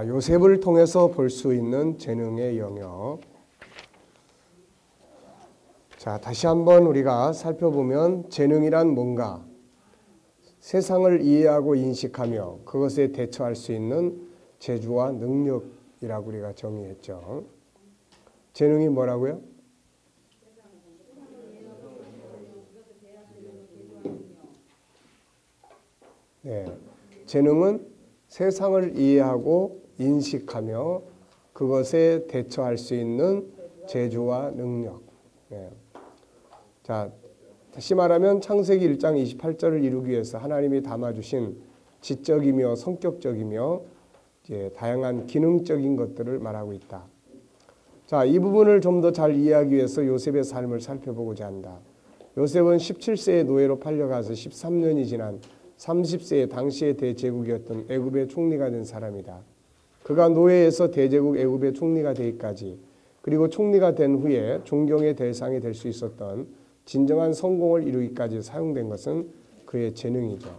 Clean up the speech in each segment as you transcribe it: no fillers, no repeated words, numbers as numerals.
요셉을 통해서 볼 수 있는 재능의 영역. 자, 다시 한번 우리가 살펴보면 재능이란 뭔가? 세상을 이해하고 인식하며 그것에 대처할 수 있는 재주와 능력이라고 우리가 정의했죠. 재능이 뭐라고요? 네, 재능은 세상을 이해하고 인식하며 그것에 대처할 수 있는 재주와 능력. 네. 자, 다시 말하면 창세기 1장 28절을 이루기 위해서 하나님이 담아주신 지적이며 성격적이며 이제 다양한 기능적인 것들을 말하고 있다. 자, 이 부분을 좀 더 잘 이해하기 위해서 요셉의 삶을 살펴보고자 한다. 요셉은 17세의 노예로 팔려가서 13년이 지난 30세의 당시의 대제국이었던 애굽의 총리가 된 사람이다. 그가 노예에서 대제국 애굽의 총리가 되기까지, 그리고 총리가 된 후에 존경의 대상이 될 수 있었던 진정한 성공을 이루기까지 사용된 것은 그의 재능이죠.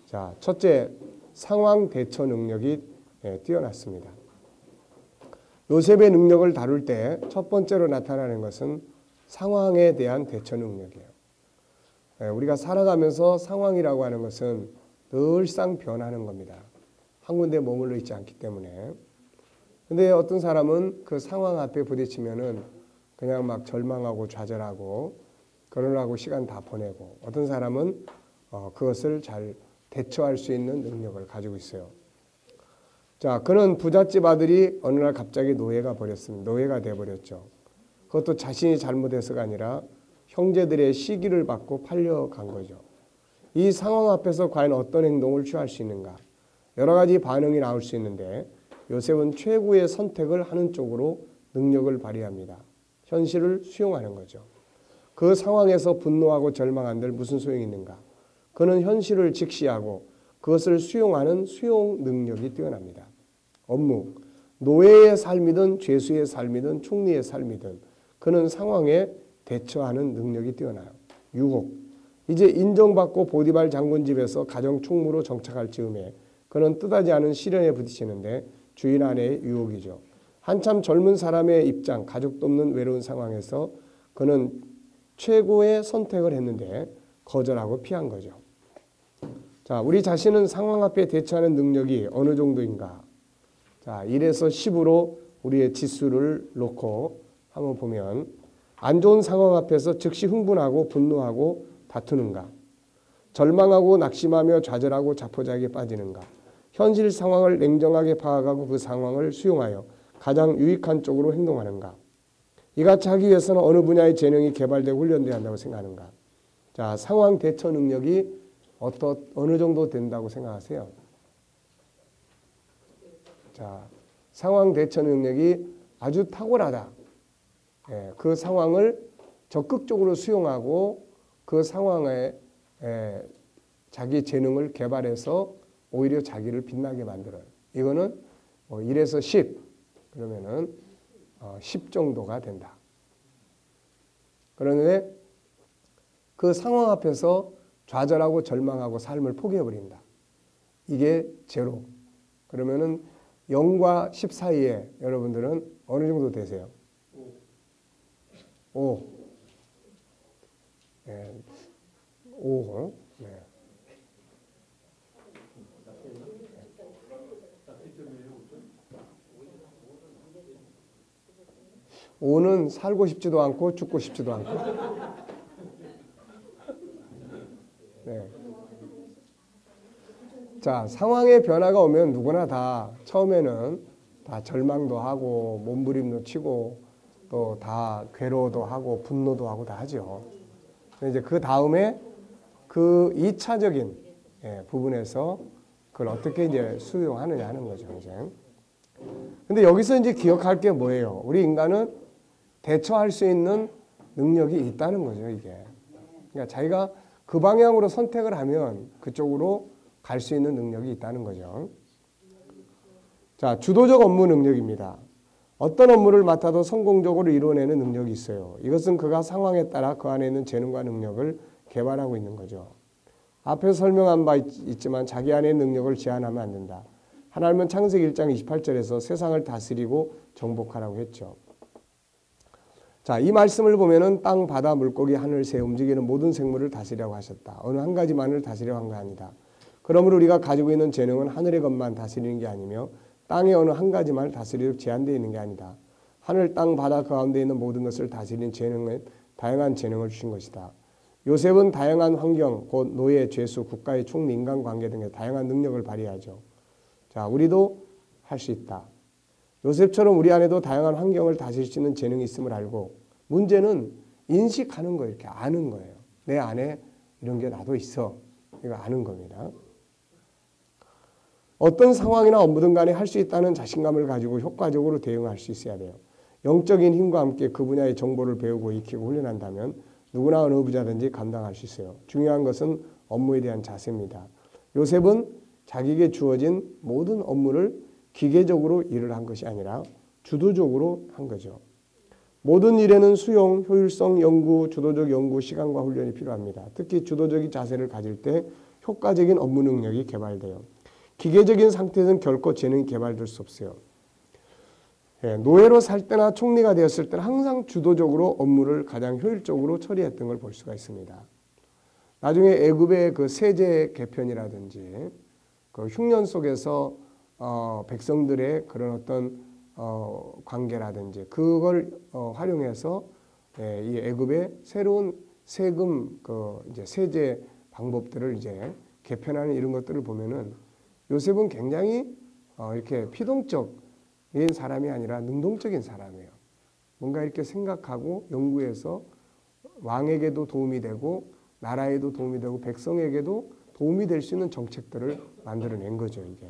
자, 첫째, 상황 대처 능력이 뛰어났습니다. 요셉의 능력을 다룰 때 첫 번째로 나타나는 것은 상황에 대한 대처 능력이에요. 우리가 살아가면서 상황이라고 하는 것은 늘상 변하는 겁니다. 한 군데 머물러 있지 않기 때문에. 근데 어떤 사람은 그 상황 앞에 부딪히면은 그냥 막 절망하고 좌절하고 그러라고 시간 다 보내고, 어떤 사람은 그것을 잘 대처할 수 있는 능력을 가지고 있어요. 자, 그는 부잣집 아들이 어느 날 갑자기 노예가 돼버렸죠. 그것도 자신이 잘못해서가 아니라 형제들의 시기를 받고 팔려간 거죠. 이 상황 앞에서 과연 어떤 행동을 취할 수 있는가? 여러 가지 반응이 나올 수 있는데 요셉은 최고의 선택을 하는 쪽으로 능력을 발휘합니다. 현실을 수용하는 거죠. 그 상황에서 분노하고 절망한들 무슨 소용이 있는가? 그는 현실을 직시하고 그것을 수용하는 수용 능력이 뛰어납니다. 업무, 노예의 삶이든 죄수의 삶이든 총리의 삶이든 그는 상황에 대처하는 능력이 뛰어나요. 유혹, 이제 인정받고 보디발 장군 집에서 가정 총무로 정착할 즈음에 그는 뜻하지 않은 시련에 부딪히는데 주인 아내의 유혹이죠. 한참 젊은 사람의 입장, 가족도 없는 외로운 상황에서 그는 최고의 선택을 했는데 거절하고 피한 거죠. 자, 우리 자신은 상황 앞에 대처하는 능력이 어느 정도인가? 자, 1에서 10으로 우리의 지수를 놓고 한번 보면, 안 좋은 상황 앞에서 즉시 흥분하고 분노하고 다투는가? 절망하고 낙심하며 좌절하고 자포자기에 빠지는가? 현실 상황을 냉정하게 파악하고 그 상황을 수용하여 가장 유익한 쪽으로 행동하는가? 이같이 하기 위해서는 어느 분야의 재능이 개발되고 훈련돼야 한다고 생각하는가? 자, 상황 대처 능력이 어느 정도 된다고 생각하세요? 자, 상황 대처 능력이 아주 탁월하다. 그 상황을 적극적으로 수용하고 그 상황에 자기 재능을 개발해서 오히려 자기를 빛나게 만들어요. 이거는 1에서 10 그러면은 10 정도가 된다. 그런데 그 상황 앞에서 좌절하고 절망하고 삶을 포기해버린다. 이게 제로. 그러면은 0과 10 사이에 여러분들은 어느 정도 되세요? 5. 네. 5. 네. 5는 살고 싶지도 않고 죽고 싶지도 않고. 네. 자, 상황의 변화가 오면 누구나 다 처음에는 다 절망도 하고 몸부림도 치고 또 다 괴로워도 하고 분노도 하고 다 하죠. 이제 그 다음에 그 2차적인 부분에서 그걸 어떻게 이제 수용하느냐 하는 거죠, 이제. 근데 여기서 이제 기억할 게 뭐예요? 우리 인간은 대처할 수 있는 능력이 있다는 거죠, 이게. 그러니까 자기가 그 방향으로 선택을 하면 그쪽으로 갈 수 있는 능력이 있다는 거죠. 자, 주도적 업무 능력입니다. 어떤 업무를 맡아도 성공적으로 이루어내는 능력이 있어요. 이것은 그가 상황에 따라 그 안에 있는 재능과 능력을 개발하고 있는 거죠. 앞에서 설명한 바 있지만 자기 안의 능력을 제한하면 안 된다. 하나님은 창세기 1장 28절에서 세상을 다스리고 정복하라고 했죠. 자, 이 말씀을 보면은 땅, 바다, 물고기, 하늘, 새, 움직이는 모든 생물을 다스리라고 하셨다. 어느 한 가지만을 다스리라고 한 거 아니다. 그러므로 우리가 가지고 있는 재능은 하늘의 것만 다스리는 게 아니며 땅의 어느 한 가지만을 다스리도록 제한되어 있는 게 아니다. 하늘, 땅, 바다 그 가운데 있는 모든 것을 다스리는 재능은 다양한 재능을 주신 것이다. 요셉은 다양한 환경, 곧 노예, 죄수, 국가의 총리, 인간관계 등의 다양한 능력을 발휘하죠. 자, 우리도 할 수 있다. 요셉처럼 우리 안에도 다양한 환경을 다스릴 수 있는 재능이 있음을 알고 문제는 인식하는 거예요. 이렇게 아는 거예요. 내 안에 이런 게 나도 있어. 이거 아는 겁니다. 어떤 상황이나 업무든 간에 할 수 있다는 자신감을 가지고 효과적으로 대응할 수 있어야 돼요. 영적인 힘과 함께 그 분야의 정보를 배우고 익히고 훈련한다면 누구나 어느 부자든지 감당할 수 있어요. 중요한 것은 업무에 대한 자세입니다. 요셉은 자기에게 주어진 모든 업무를 기계적으로 일을 한 것이 아니라 주도적으로 한 거죠. 모든 일에는 수용, 효율성, 연구, 주도적 연구, 시간과 훈련이 필요합니다. 특히 주도적인 자세를 가질 때 효과적인 업무 능력이 개발돼요. 기계적인 상태에서는 결코 재능이 개발될 수 없어요. 노예로 살 때나 총리가 되었을 때는 항상 주도적으로 업무를 가장 효율적으로 처리했던 걸 볼 수가 있습니다. 나중에 애굽의 그 세제 개편이라든지 그 흉년 속에서 백성들의 그런 어떤 관계라든지 그걸 활용해서 이 애굽의 새로운 세금 그 이제 세제 방법들을 이제 개편하는 이런 것들을 보면은 요셉은 굉장히 이렇게 피동적인 사람이 아니라 능동적인 사람이에요. 뭔가 이렇게 생각하고 연구해서 왕에게도 도움이 되고 나라에도 도움이 되고 백성에게도 도움이 될 수 있는 정책들을 만들어낸 거죠, 이게.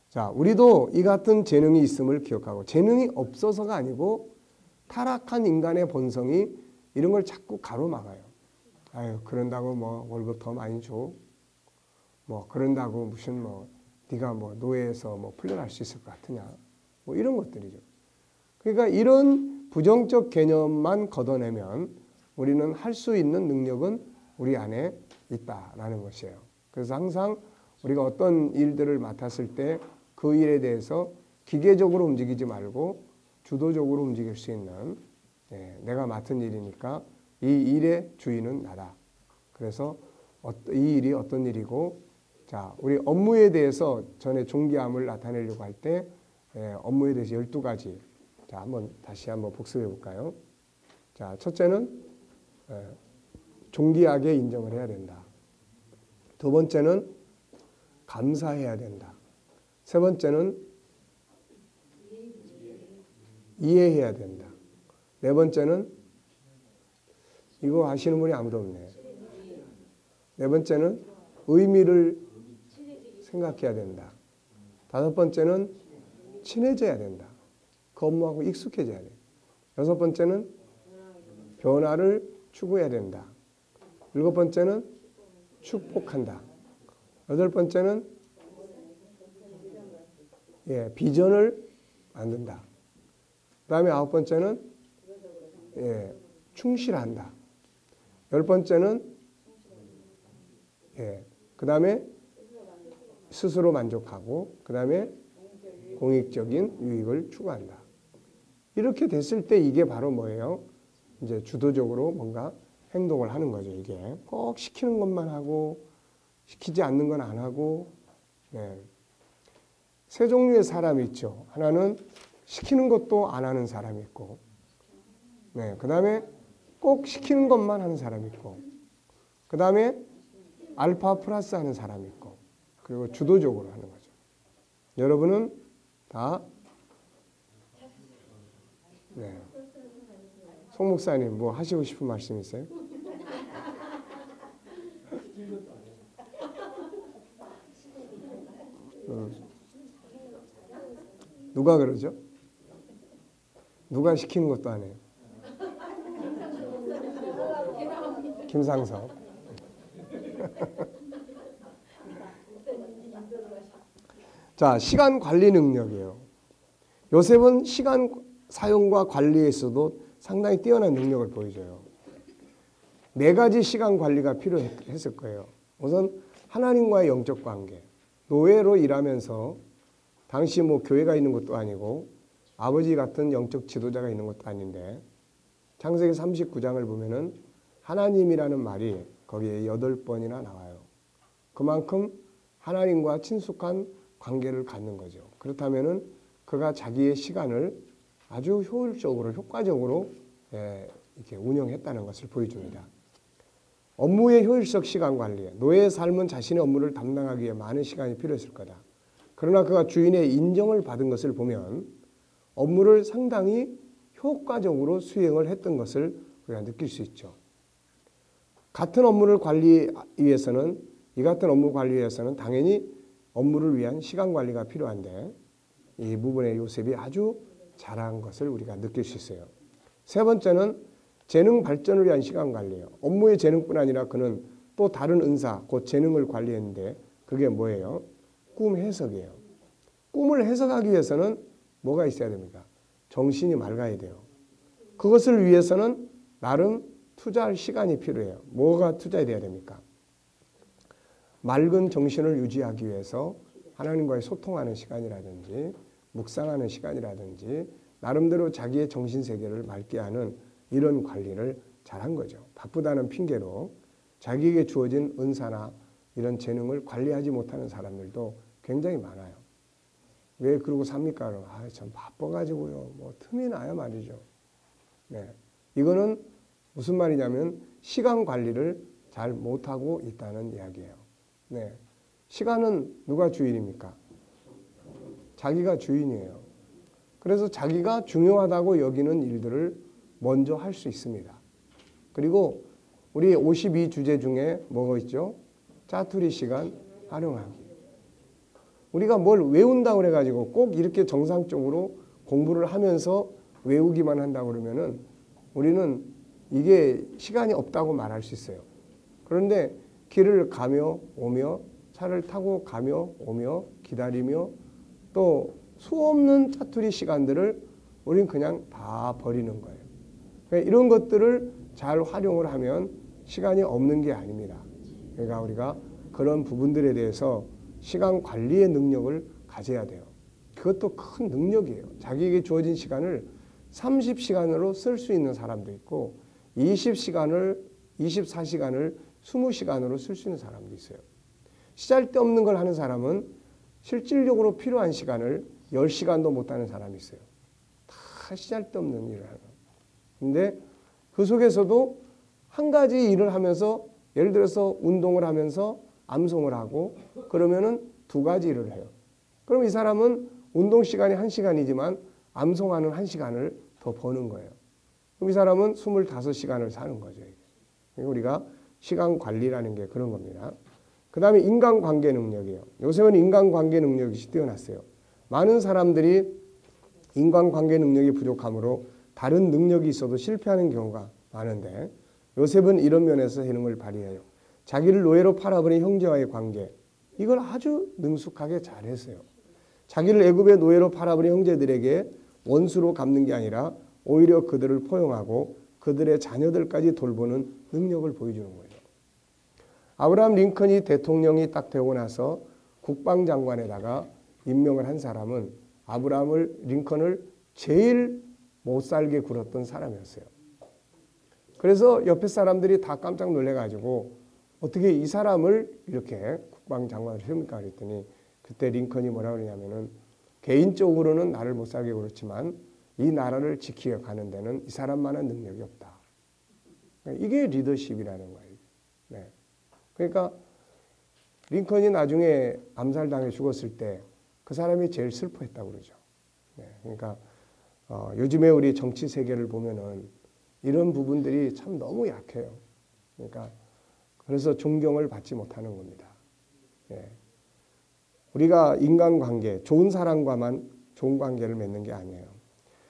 자, 우리도 이 같은 재능이 있음을 기억하고 재능이 없어서가 아니고 타락한 인간의 본성이 이런 걸 자꾸 가로막아요. 아유, 그런다고 뭐 월급 더 많이 줘. 뭐 그런다고 무슨 뭐 네가 뭐 노예에서 뭐 풀려날 수 있을 것 같으냐. 뭐 이런 것들이죠. 그러니까 이런 부정적 개념만 걷어내면 우리는 할 수 있는 능력은 우리 안에 있다라는 것이에요. 그래서 항상 우리가 어떤 일들을 맡았을 때 그 일에 대해서 기계적으로 움직이지 말고 주도적으로 움직일 수 있는 내가 맡은 일이니까 이 일의 주인은 나다. 그래서 이 일이 어떤 일이고 자, 우리 업무에 대해서 전에 존귀함을 나타내려고 할 때 업무에 대해서 12가지 자, 다시 한번 복습해 볼까요? 자, 첫째는 존귀하게 인정을 해야 된다. 두 번째는 감사해야 된다. 세 번째는 이해해야 된다. 네 번째는 이거 아시는 분이 아무도 없네. 네 번째는 의미를 생각해야 된다. 다섯 번째는 친해져야 된다. 그 업무하고 익숙해져야 돼. 여섯 번째는 변화를 추구해야 된다. 일곱 번째는 축복한다. 여덟 번째는 비전을 만든다. 그 다음에 아홉 번째는 충실한다. 열 번째는 그 다음에 스스로 만족하고 그 다음에 공익적인 유익을 추구한다. 이렇게 됐을 때 이게 바로 뭐예요? 이제 주도적으로 뭔가 행동을 하는 거죠. 이게 꼭 시키는 것만 하고 시키지 않는 건 안 하고 세 종류의 사람이 있죠. 하나는 시키는 것도 안 하는 사람이 있고 그 다음에 꼭 시키는 것만 하는 사람이 있고 그 다음에 알파 플러스 하는 사람이 있고 그리고 주도적으로 하는 거죠. 여러분은 다 송 목사님 뭐 하시고 싶은 말씀 있어요? 누가 그러죠? 누가 시키는 것도 안 해요? 김상섭. 자, 시간 관리 능력이에요. 요셉은 시간 사용과 관리에서도 상당히 뛰어난 능력을 보여줘요. 네 가지 시간 관리가 필요했을 거예요. 우선 하나님과의 영적 관계. 노예로 일하면서 당시 뭐 교회가 있는 것도 아니고 아버지 같은 영적 지도자가 있는 것도 아닌데 창세기 39장을 보면은 하나님이라는 말이 거기에 8번이나 나와요. 그만큼 하나님과 친숙한 관계를 갖는 거죠. 그렇다면은 그가 자기의 시간을 아주 효율적으로, 효과적으로 이렇게 운영했다는 것을 보여줍니다. 업무의 효율적 시간 관리, 노예의 삶은 자신의 업무를 담당하기 위해 많은 시간이 필요했을 거다. 그러나 그가 주인의 인정을 받은 것을 보면 업무를 상당히 효과적으로 수행을 했던 것을 우리가 느낄 수 있죠. 같은 업무를 관리하기 위해서는, 이 같은 업무 관리 위해서는 당연히 업무를 위한 시간 관리가 필요한데 이 부분에 요셉이 아주 잘한 것을 우리가 느낄 수 있어요. 세 번째는 재능 발전을 위한 시간 관리예요. 업무의 재능뿐 아니라 그는 또 다른 은사, 곧 재능을 관리했는데 그게 뭐예요? 꿈 해석이에요. 꿈을 해석하기 위해서는 뭐가 있어야 됩니까? 정신이 맑아야 돼요. 그것을 위해서는 나름 투자할 시간이 필요해요. 뭐가 투자돼야 됩니까? 맑은 정신을 유지하기 위해서 하나님과의 소통하는 시간이라든지 묵상하는 시간이라든지 나름대로 자기의 정신세계를 맑게 하는 이런 관리를 잘한 거죠. 바쁘다는 핑계로 자기에게 주어진 은사나 이런 재능을 관리하지 못하는 사람들도 굉장히 많아요. 왜 그러고 삽니까? 참 바빠가지고요. 뭐 틈이 나야 말이죠. 네. 이거는 무슨 말이냐면 시간 관리를 잘 못하고 있다는 이야기예요. 네. 시간은 누가 주인입니까? 자기가 주인이에요. 그래서 자기가 중요하다고 여기는 일들을 먼저 할 수 있습니다. 그리고 우리 52주제 중에 뭐가 있죠? 짜투리 시간 활용하기. 우리가 뭘 외운다고 그래가지고 꼭 이렇게 정상적으로 공부를 하면서 외우기만 한다고 그러면은 우리는 이게 시간이 없다고 말할 수 있어요. 그런데 길을 가며 오며 차를 타고 가며 오며 기다리며 또 수없는 짜투리 시간들을 우리는 그냥 다 버리는 거예요. 그러니까 이런 것들을 잘 활용을 하면 시간이 없는 게 아닙니다. 그러니까 우리가 그런 부분들에 대해서 시간 관리의 능력을 가져야 돼요. 그것도 큰 능력이에요. 자기에게 주어진 시간을 30시간으로 쓸 수 있는 사람도 있고 20시간을 24시간을 20시간으로 쓸 수 있는 사람도 있어요. 시잘데없는 걸 하는 사람은 실질적으로 필요한 시간을 10시간도 못하는 사람이 있어요. 다 시잘데없는 일을 하는. 근데 그 속에서도 한 가지 일을 하면서 예를 들어서 운동을 하면서 암송을 하고 그러면은 두 가지 일을 해요. 그럼 이 사람은 운동 시간이 1시간이지만 암송하는 1시간을 더 버는 거예요. 그럼 이 사람은 25시간을 사는 거죠. 우리가 시간 관리라는 게 그런 겁니다. 그 다음에 인간관계 능력이에요. 요새는 인간관계 능력이 뛰어났어요. 많은 사람들이 인간관계 능력이 부족하므로 다른 능력이 있어도 실패하는 경우가 많은데 요셉은 이런 면에서 재능을 발휘해요. 자기를 노예로 팔아버린 형제와의 관계, 이걸 아주 능숙하게 잘했어요. 자기를 애굽의 노예로 팔아버린 형제들에게 원수로 갚는 게 아니라 오히려 그들을 포용하고 그들의 자녀들까지 돌보는 능력을 보여주는 거예요. 아브라함 링컨이 대통령이 딱 되고 나서 국방장관에다가 임명을 한 사람은 아브라함 링컨을 제일 못 살게 굴었던 사람이었어요. 그래서 옆에 사람들이 다 깜짝 놀래가지고 어떻게 이 사람을 이렇게 국방장관을 세웁니까? 그랬더니 그때 링컨이 뭐라 그러냐면은 개인적으로는 나를 못 살게 그렇지만 이 나라를 지키어 가는 데는 이 사람만한 능력이 없다. 이게 리더십이라는 거예요. 네. 그러니까 링컨이 나중에 암살당해 죽었을 때 그 사람이 제일 슬퍼했다고 그러죠. 네. 그러니까 요즘에 우리 정치 세계를 보면은 이런 부분들이 참 너무 약해요. 그러니까 그래서 존경을 받지 못하는 겁니다. 예. 우리가 인간관계, 좋은 사람과만 좋은 관계를 맺는 게 아니에요.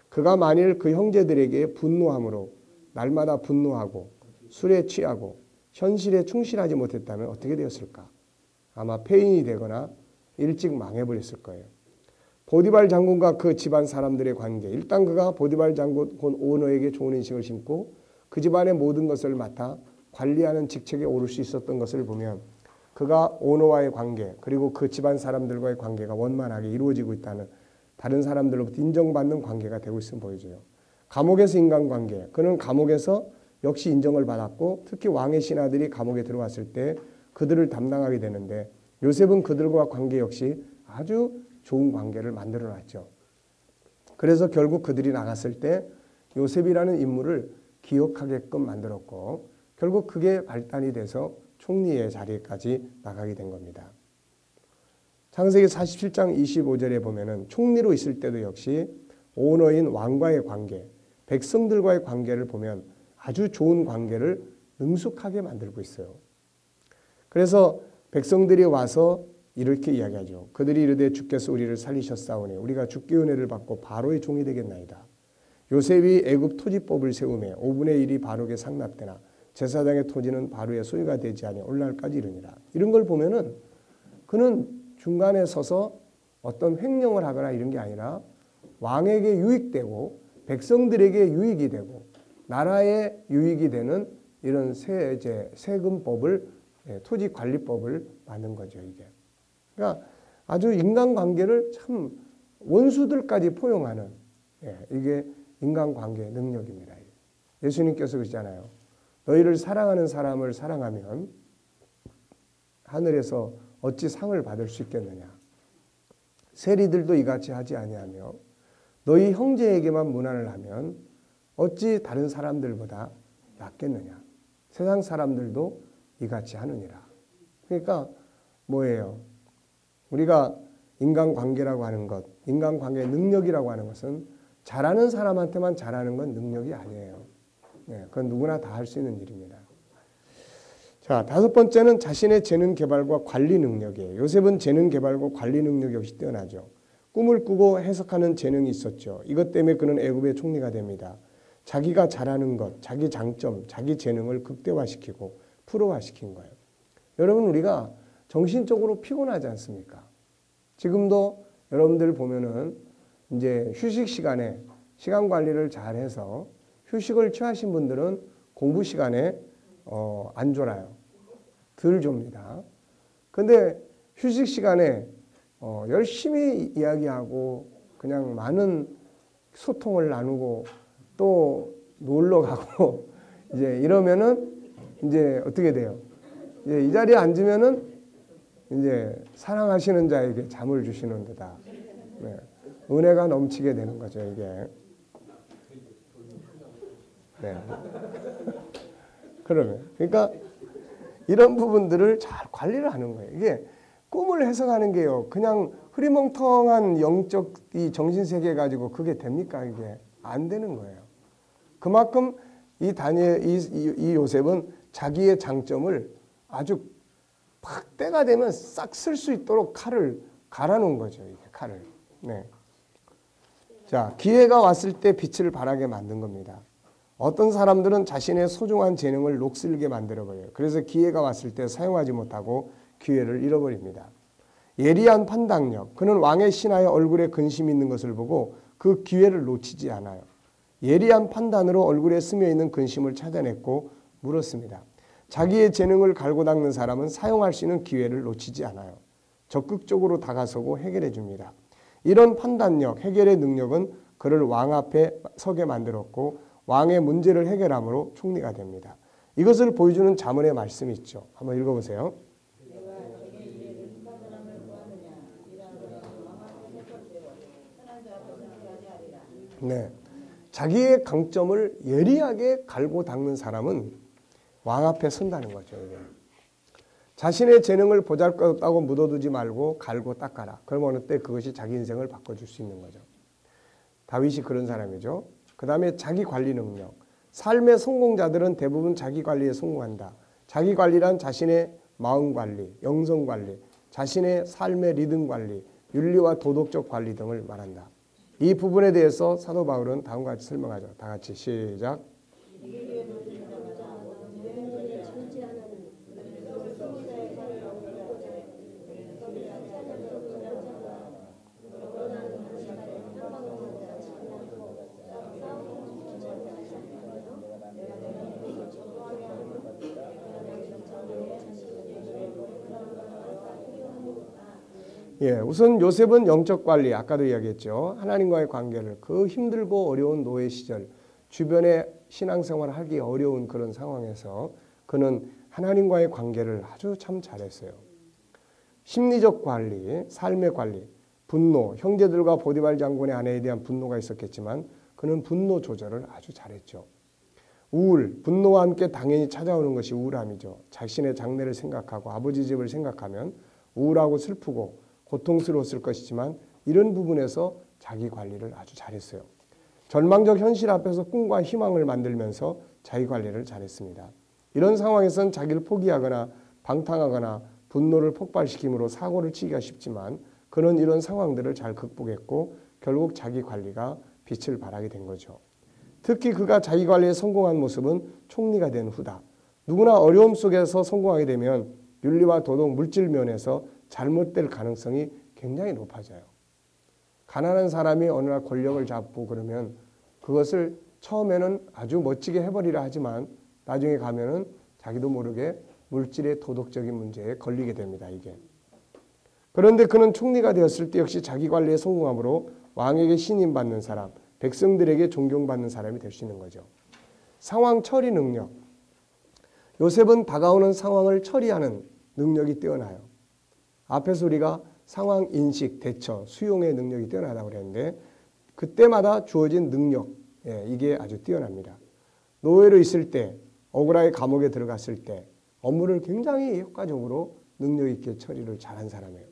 그가 만일 그 형제들에게 분노함으로 날마다 분노하고 술에 취하고 현실에 충실하지 못했다면 어떻게 되었을까? 아마 폐인이 되거나 일찍 망해버렸을 거예요. 보디발 장군과 그 집안 사람들의 관계, 일단 그가 보디발 장군 오너에게 좋은 인식을 심고 그 집안의 모든 것을 맡아 관리하는 직책에 오를 수 있었던 것을 보면 그가 오너와의 관계 그리고 그 집안 사람들과의 관계가 원만하게 이루어지고 있다는 다른 사람들로부터 인정받는 관계가 되고 있음을 보여줘요. 감옥에서 인간관계, 그는 감옥에서 역시 인정을 받았고 특히 왕의 신하들이 감옥에 들어왔을 때 그들을 담당하게 되는데 요셉은 그들과 관계 역시 아주 좋은 관계를 만들어 놨죠. 그래서 결국 그들이 나갔을 때 요셉이라는 인물을 기억하게끔 만들었고 결국 그게 발단이 돼서 총리의 자리까지 나가게 된 겁니다. 창세기 47장 25절에 보면은 총리로 있을 때도 역시 오너인 왕과의 관계, 백성들과의 관계를 보면 아주 좋은 관계를 능숙하게 만들고 있어요. 그래서 백성들이 와서 이렇게 이야기하죠. 그들이 이르되 주께서 우리를 살리셨사오니 우리가 주께 은혜를 받고 바로의 종이 되겠나이다. 요셉이 애굽 토지법을 세우매 5분의 1이 바로에게 상납되나 제사장의 토지는 바로의 소유가 되지 아니 오늘날까지 이르니라. 이런 걸 보면은 그는 중간에 서서 어떤 횡령을 하거나 이런 게 아니라 왕에게 유익되고 백성들에게 유익이 되고 나라에 유익이 되는 이런 세금법을 토지관리법을 만든 거죠. 이게. 그러니까 아주 인간관계를 참 원수들까지 포용하는 이게 인간관계의 능력입니다. 예수님께서 그러시잖아요. 너희를 사랑하는 사람을 사랑하면 하늘에서 어찌 상을 받을 수 있겠느냐. 세리들도 이같이 하지 아니하며 너희 형제에게만 문안을 하면 어찌 다른 사람들보다 낫겠느냐. 세상 사람들도 이같이 하느니라. 그러니까 뭐예요? 우리가 인간관계라고 하는 것, 인간관계의 능력이라고 하는 것은 잘하는 사람한테만 잘하는 건 능력이 아니에요. 그건 누구나 다 할 수 있는 일입니다. 자, 다섯 번째는 자신의 재능 개발과 관리 능력이에요. 요셉은 재능 개발과 관리 능력이 역시 뛰어나죠. 꿈을 꾸고 해석하는 재능이 있었죠. 이것 때문에 그는 애굽의 총리가 됩니다. 자기가 잘하는 것, 자기 장점, 자기 재능을 극대화시키고 프로화시킨 거예요. 여러분 우리가 정신적으로 피곤하지 않습니까? 지금도 여러분들 보면은 이제 휴식 시간에 시간 관리를 잘해서 휴식을 취하신 분들은 공부 시간에 안 졸아요. 덜 좁니다. 근데 휴식 시간에 열심히 이야기하고 그냥 많은 소통을 나누고 또 놀러 가고 이제 이러면은 이제 어떻게 돼요? 이제 이 자리에 앉으면은 이제 사랑하시는 자에게 잠을 주시는 데다 은혜가 넘치게 되는 거죠, 이게. 네. 그러니까 이런 부분들을 잘 관리를 하는 거예요. 이게 꿈을 해석하는 게요. 그냥 흐리멍텅한 영적 이 정신 세계 가지고 그게 됩니까? 이게 안 되는 거예요. 그만큼 이 요셉은 자기의 장점을 아주 팍 때가 되면 싹 쓸 수 있도록 칼을 갈아놓은 거죠. 이게 칼을. 네. 자, 기회가 왔을 때 빛을 발하게 만든 겁니다. 어떤 사람들은 자신의 소중한 재능을 녹슬게 만들어버려요. 그래서 기회가 왔을 때 사용하지 못하고 기회를 잃어버립니다. 예리한 판단력. 그는 왕의 신하의 얼굴에 근심이 있는 것을 보고 그 기회를 놓치지 않아요. 예리한 판단으로 얼굴에 스며있는 근심을 찾아냈고 물었습니다. 자기의 재능을 갈고 닦는 사람은 사용할 수 있는 기회를 놓치지 않아요. 적극적으로 다가서고 해결해 줍니다. 이런 판단력, 해결의 능력은 그를 왕 앞에 서게 만들었고 왕의 문제를 해결함으로 총리가 됩니다. 이것을 보여주는 잠언의 말씀이 있죠. 한번 읽어보세요. 네, 자기의 강점을 예리하게 갈고 닦는 사람은 왕 앞에 선다는 거죠. 이게. 자신의 재능을 보잘것없다고 묻어두지 말고 갈고 닦아라. 그러면 어느 때 그것이 자기 인생을 바꿔줄 수 있는 거죠. 다윗이 그런 사람이죠. 그 다음에 자기 관리 능력. 삶의 성공자들은 대부분 자기 관리에 성공한다. 자기 관리란 자신의 마음 관리, 영성 관리, 자신의 삶의 리듬 관리, 윤리와 도덕적 관리 등을 말한다. 이 부분에 대해서 사도 바울은 다음과 같이 설명하죠. 다 같이 시작. 예, 우선 요셉은 영적 관리, 아까도 이야기했죠. 하나님과의 관계를 그 힘들고 어려운 노예 시절, 주변에 신앙생활을 하기 어려운 그런 상황에서 그는 하나님과의 관계를 아주 참 잘했어요. 심리적 관리, 삶의 관리, 분노, 형제들과 보디발 장군의 아내에 대한 분노가 있었겠지만 그는 분노 조절을 아주 잘했죠. 우울, 분노와 함께 당연히 찾아오는 것이 우울함이죠. 자신의 장래를 생각하고 아버지 집을 생각하면 우울하고 슬프고 고통스러웠을 것이지만 이런 부분에서 자기 관리를 아주 잘했어요. 절망적 현실 앞에서 꿈과 희망을 만들면서 자기 관리를 잘했습니다. 이런 상황에선 자기를 포기하거나 방탕하거나 분노를 폭발시킴으로 사고를 치기가 쉽지만 그는 이런 상황들을 잘 극복했고 결국 자기 관리가 빛을 발하게 된 거죠. 특히 그가 자기 관리에 성공한 모습은 총리가 된 후다. 누구나 어려움 속에서 성공하게 되면 윤리와 도덕, 물질 면에서 잘못될 가능성이 굉장히 높아져요. 가난한 사람이 어느 날 권력을 잡고 그러면 그것을 처음에는 아주 멋지게 해버리라 하지만 나중에 가면은 자기도 모르게 물질의 도덕적인 문제에 걸리게 됩니다. 이게. 그런데 그는 총리가 되었을 때 역시 자기 관리에 성공함으로 왕에게 신임받는 사람, 백성들에게 존경받는 사람이 될 수 있는 거죠. 상황 처리 능력. 요셉은 다가오는 상황을 처리하는 능력이 뛰어나요. 앞에서 우리가 상황 인식, 대처, 수용의 능력이 뛰어나다고 그랬는데 그때마다 주어진 능력, 이게 아주 뛰어납니다. 노예로 있을 때, 억울하게 감옥에 들어갔을 때 업무를 굉장히 효과적으로 능력 있게 처리를 잘한 사람이에요.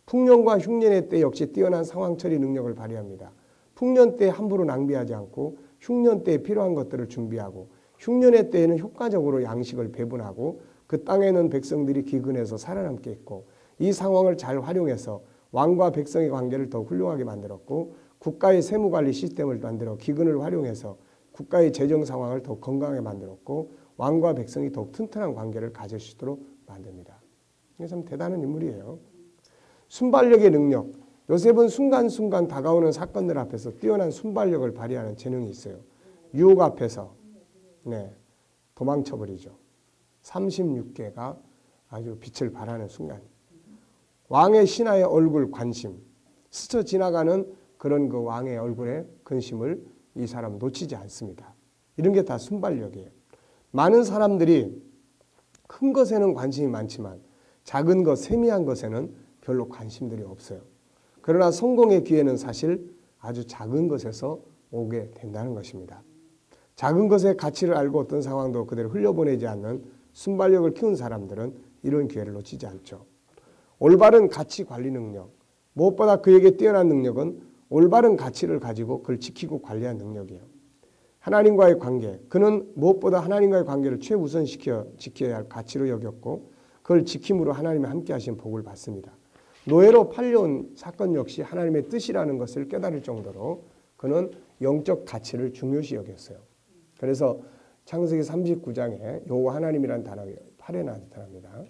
풍년과 흉년의 때 역시 뛰어난 상황 처리 능력을 발휘합니다. 풍년 때 함부로 낭비하지 않고 흉년 때에 필요한 것들을 준비하고 흉년의 때에는 효과적으로 양식을 배분하고 그 땅에는 백성들이 기근해서 살아남게 했고 이 상황을 잘 활용해서 왕과 백성의 관계를 더 훌륭하게 만들었고 국가의 세무관리 시스템을 만들어 기근을 활용해서 국가의 재정 상황을 더 건강하게 만들었고 왕과 백성이 더욱 튼튼한 관계를 가질 수 있도록 만듭니다. 이게 참 대단한 인물이에요. 순발력의 능력. 요셉은 순간순간 다가오는 사건들 앞에서 뛰어난 순발력을 발휘하는 재능이 있어요. 유혹 앞에서 도망쳐버리죠. 36개가 아주 빛을 발하는 순간. 왕의 신하의 얼굴 관심, 스쳐 지나가는 그런 그 왕의 얼굴에 근심을 이 사람 놓치지 않습니다. 이런 게 다 순발력이에요. 많은 사람들이 큰 것에는 관심이 많지만 작은 것, 세미한 것에는 별로 관심들이 없어요. 그러나 성공의 기회는 사실 아주 작은 것에서 오게 된다는 것입니다. 작은 것의 가치를 알고 어떤 상황도 그대로 흘려보내지 않는 순발력을 키운 사람들은 이런 기회를 놓치지 않죠. 올바른 가치 관리 능력. 무엇보다 그에게 뛰어난 능력은 올바른 가치를 가지고 그걸 지키고 관리하는 능력이에요. 하나님과의 관계. 그는 무엇보다 하나님과의 관계를 최우선 지켜야 할 가치로 여겼고 그걸 지킴으로 하나님이 함께 하신 복을 받습니다. 노예로 팔려온 사건 역시 하나님의 뜻이라는 것을 깨달을 정도로 그는 영적 가치를 중요시 여겼어요. 그래서 창세기 39장에 여호와 하나님이라는 단어가 8회 나타납니다.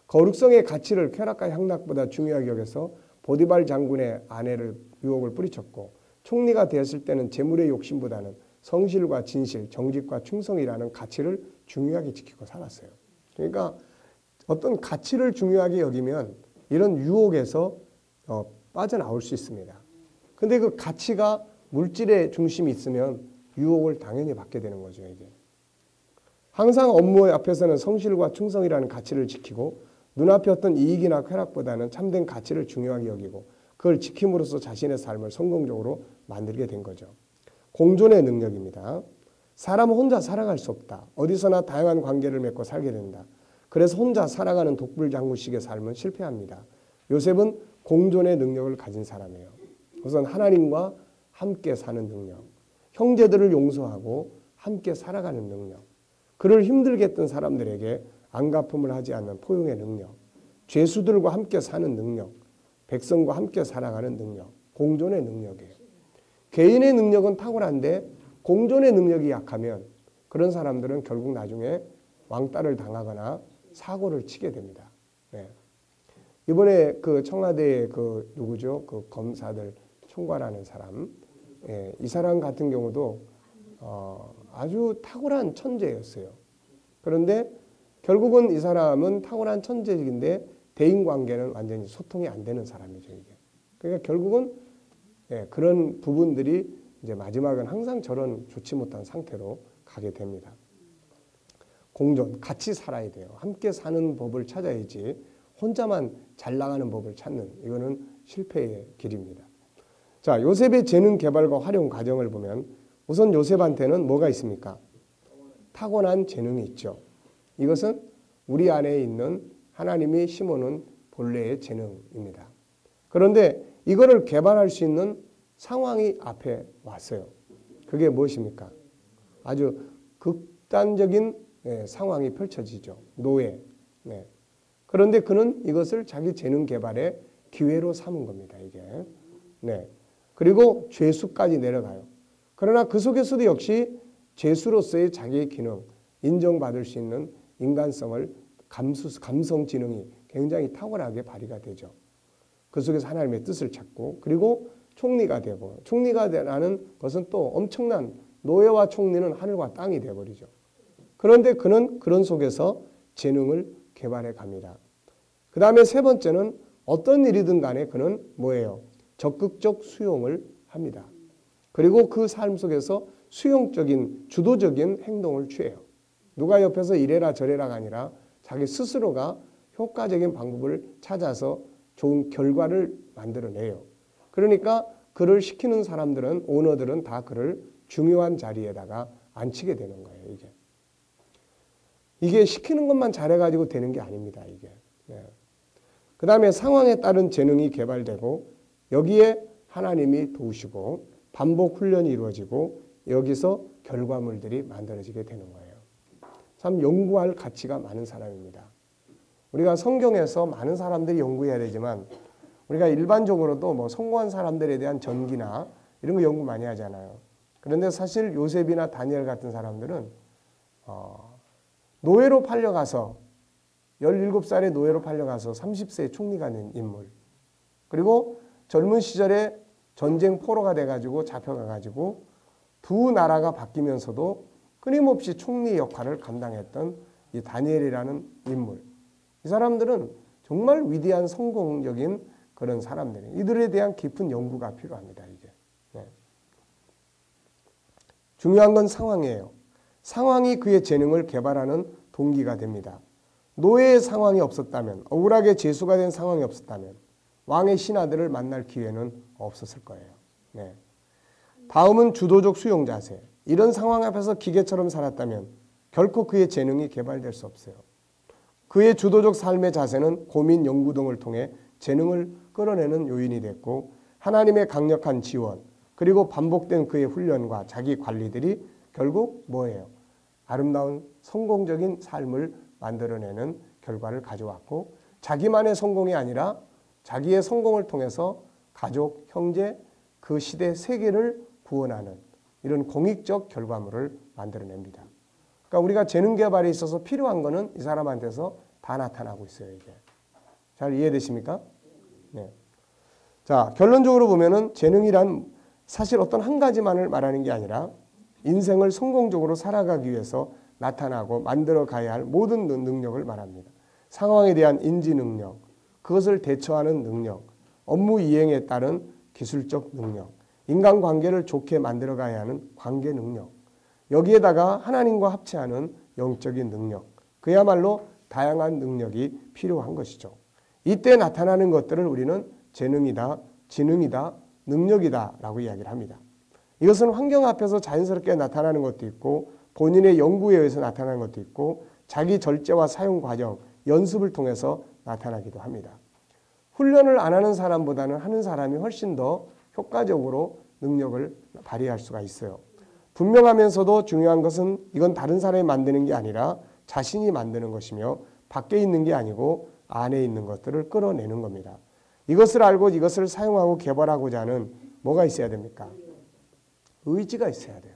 거룩성의 가치를 쾌락과 향락보다 중요하게 여겨서 보디발 장군의 아내를 유혹을 뿌리쳤고 총리가 되었을 때는 재물의 욕심보다는 성실과 진실, 정직과 충성이라는 가치를 중요하게 지키고 살았어요. 그러니까 어떤 가치를 중요하게 여기면 이런 유혹에서 빠져나올 수 있습니다. 근데 그 가치가 물질의 중심이 있으면 유혹을 당연히 받게 되는 거죠, 이게. 항상 업무 앞에서는 성실과 충성이라는 가치를 지키고 눈앞에 어떤 이익이나 쾌락보다는 참된 가치를 중요하게 여기고 그걸 지킴으로써 자신의 삶을 성공적으로 만들게 된 거죠. 공존의 능력입니다. 사람은 혼자 살아갈 수 없다. 어디서나 다양한 관계를 맺고 살게 된다. 그래서 혼자 살아가는 독불장군식의 삶은 실패합니다. 요셉은 공존의 능력을 가진 사람이에요. 우선 하나님과 함께 사는 능력, 형제들을 용서하고 함께 살아가는 능력, 그를 힘들게 했던 사람들에게 안갚음을 하지 않는 포용의 능력, 죄수들과 함께 사는 능력, 백성과 함께 살아가는 능력, 공존의 능력이에요. 개인의 능력은 탁월한데 공존의 능력이 약하면 그런 사람들은 결국 나중에 왕따를 당하거나 사고를 치게 됩니다. 이번에 그 청와대의 그 누구죠? 그 검사들 총괄하는 사람, 이 사람 같은 경우도 아주 탁월한 천재였어요. 그런데 결국은 이 사람은 탁월한 천재인데 대인관계는 완전히 소통이 안 되는 사람이죠, 이게. 그러니까 결국은 그런 부분들이 이제 마지막은 항상 저런 좋지 못한 상태로 가게 됩니다. 공존, 같이 살아야 돼요. 함께 사는 법을 찾아야지 혼자만 잘 나가는 법을 찾는, 이거는 실패의 길입니다. 자, 요셉의 재능 개발과 활용 과정을 보면 우선 요셉한테는 뭐가 있습니까? 타고난 재능이 있죠. 이것은 우리 안에 있는 하나님이 심어놓은 본래의 재능입니다. 그런데 이거를 개발할 수 있는 상황이 앞에 왔어요. 그게 무엇입니까? 아주 극단적인 상황이 펼쳐지죠. 노예. 그런데 그는 이것을 자기 재능 개발의 기회로 삼은 겁니다. 이게. 그리고 죄수까지 내려가요. 그러나 그 속에서도 역시 죄수로서의 자기의 기능, 인정받을 수 있는 인간성을 감성 지능이 굉장히 탁월하게 발휘가 되죠. 그 속에서 하나님의 뜻을 찾고, 그리고 총리가 되고, 총리가 되라는 것은 또 엄청난, 노예와 총리는 하늘과 땅이 되어버리죠. 그런데 그는 그런 속에서 재능을 개발해 갑니다. 그 다음에 세 번째는 어떤 일이든 간에 그는 뭐예요? 적극적 수용을 합니다. 그리고 그 삶 속에서 수용적인, 주도적인 행동을 취해요. 누가 옆에서 이래라 저래라가 아니라 자기 스스로가 효과적인 방법을 찾아서 좋은 결과를 만들어내요. 그러니까 그를 시키는 사람들은, 오너들은 다 그를 중요한 자리에다가 앉히게 되는 거예요. 이게 시키는 것만 잘해가지고 되는 게 아닙니다. 이게. 그 다음에 상황에 따른 재능이 개발되고, 여기에 하나님이 도우시고 반복 훈련이 이루어지고 여기서 결과물들이 만들어지게 되는 거예요. 참 연구할 가치가 많은 사람입니다. 우리가 성경에서 많은 사람들이 연구해야 되지만 우리가 일반적으로도 뭐 성공한 사람들에 대한 전기나 이런 거 연구 많이 하잖아요. 그런데 사실 요셉이나 다니엘 같은 사람들은 노예로 팔려가서 17살에 노예로 팔려가서 30세에 총리가 된 인물, 그리고 젊은 시절에 전쟁 포로가 돼가지고 잡혀가가지고 두 나라가 바뀌면서도 끊임없이 총리 역할을 감당했던 이 다니엘이라는 인물. 이 사람들은 정말 위대한 성공적인 그런 사람들이에요. 이들에 대한 깊은 연구가 필요합니다. 이게. 중요한 건 상황이에요. 상황이 그의 재능을 개발하는 동기가 됩니다. 노예의 상황이 없었다면, 억울하게 죄수가 된 상황이 없었다면 왕의 신하들을 만날 기회는 없었을 거예요. 다음은 주도적 수용 자세. 이런 상황 앞에서 기계처럼 살았다면 결코 그의 재능이 개발될 수 없어요. 그의 주도적 삶의 자세는 고민, 연구 등을 통해 재능을 끌어내는 요인이 됐고, 하나님의 강력한 지원, 그리고 반복된 그의 훈련과 자기 관리들이 결국 뭐예요? 아름다운 성공적인 삶을 만들어내는 결과를 가져왔고, 자기만의 성공이 아니라 자기의 성공을 통해서 가족, 형제, 그 시대 세계를 구원하는 이런 공익적 결과물을 만들어냅니다. 그러니까 우리가 재능 개발에 있어서 필요한 거는 이 사람한테서 다 나타나고 있어요. 이게. 잘 이해되십니까? 자, 결론적으로 보면은 재능이란 사실 어떤 한 가지만을 말하는 게 아니라 인생을 성공적으로 살아가기 위해서 나타나고 만들어 가야 할 모든 능력을 말합니다. 상황에 대한 인지 능력, 그것을 대처하는 능력, 업무 이행에 따른 기술적 능력, 인간관계를 좋게 만들어 가야 하는 관계 능력, 여기에다가 하나님과 합체하는 영적인 능력, 그야말로 다양한 능력이 필요한 것이죠. 이때 나타나는 것들을 우리는 재능이다, 지능이다, 능력이다 라고 이야기를 합니다. 이것은 환경 앞에서 자연스럽게 나타나는 것도 있고, 본인의 연구에 의해서 나타나는 것도 있고, 자기 절제와 사용 과정, 연습을 통해서 나타나기도 합니다. 훈련을 안 하는 사람보다는 하는 사람이 훨씬 더 효과적으로 능력을 발휘할 수가 있어요. 분명하면서도 중요한 것은 이건 다른 사람이 만드는 게 아니라 자신이 만드는 것이며, 밖에 있는 게 아니고 안에 있는 것들을 끌어내는 겁니다. 이것을 알고 이것을 사용하고 개발하고자 하는 뭐가 있어야 됩니까? 의지가 있어야 돼요.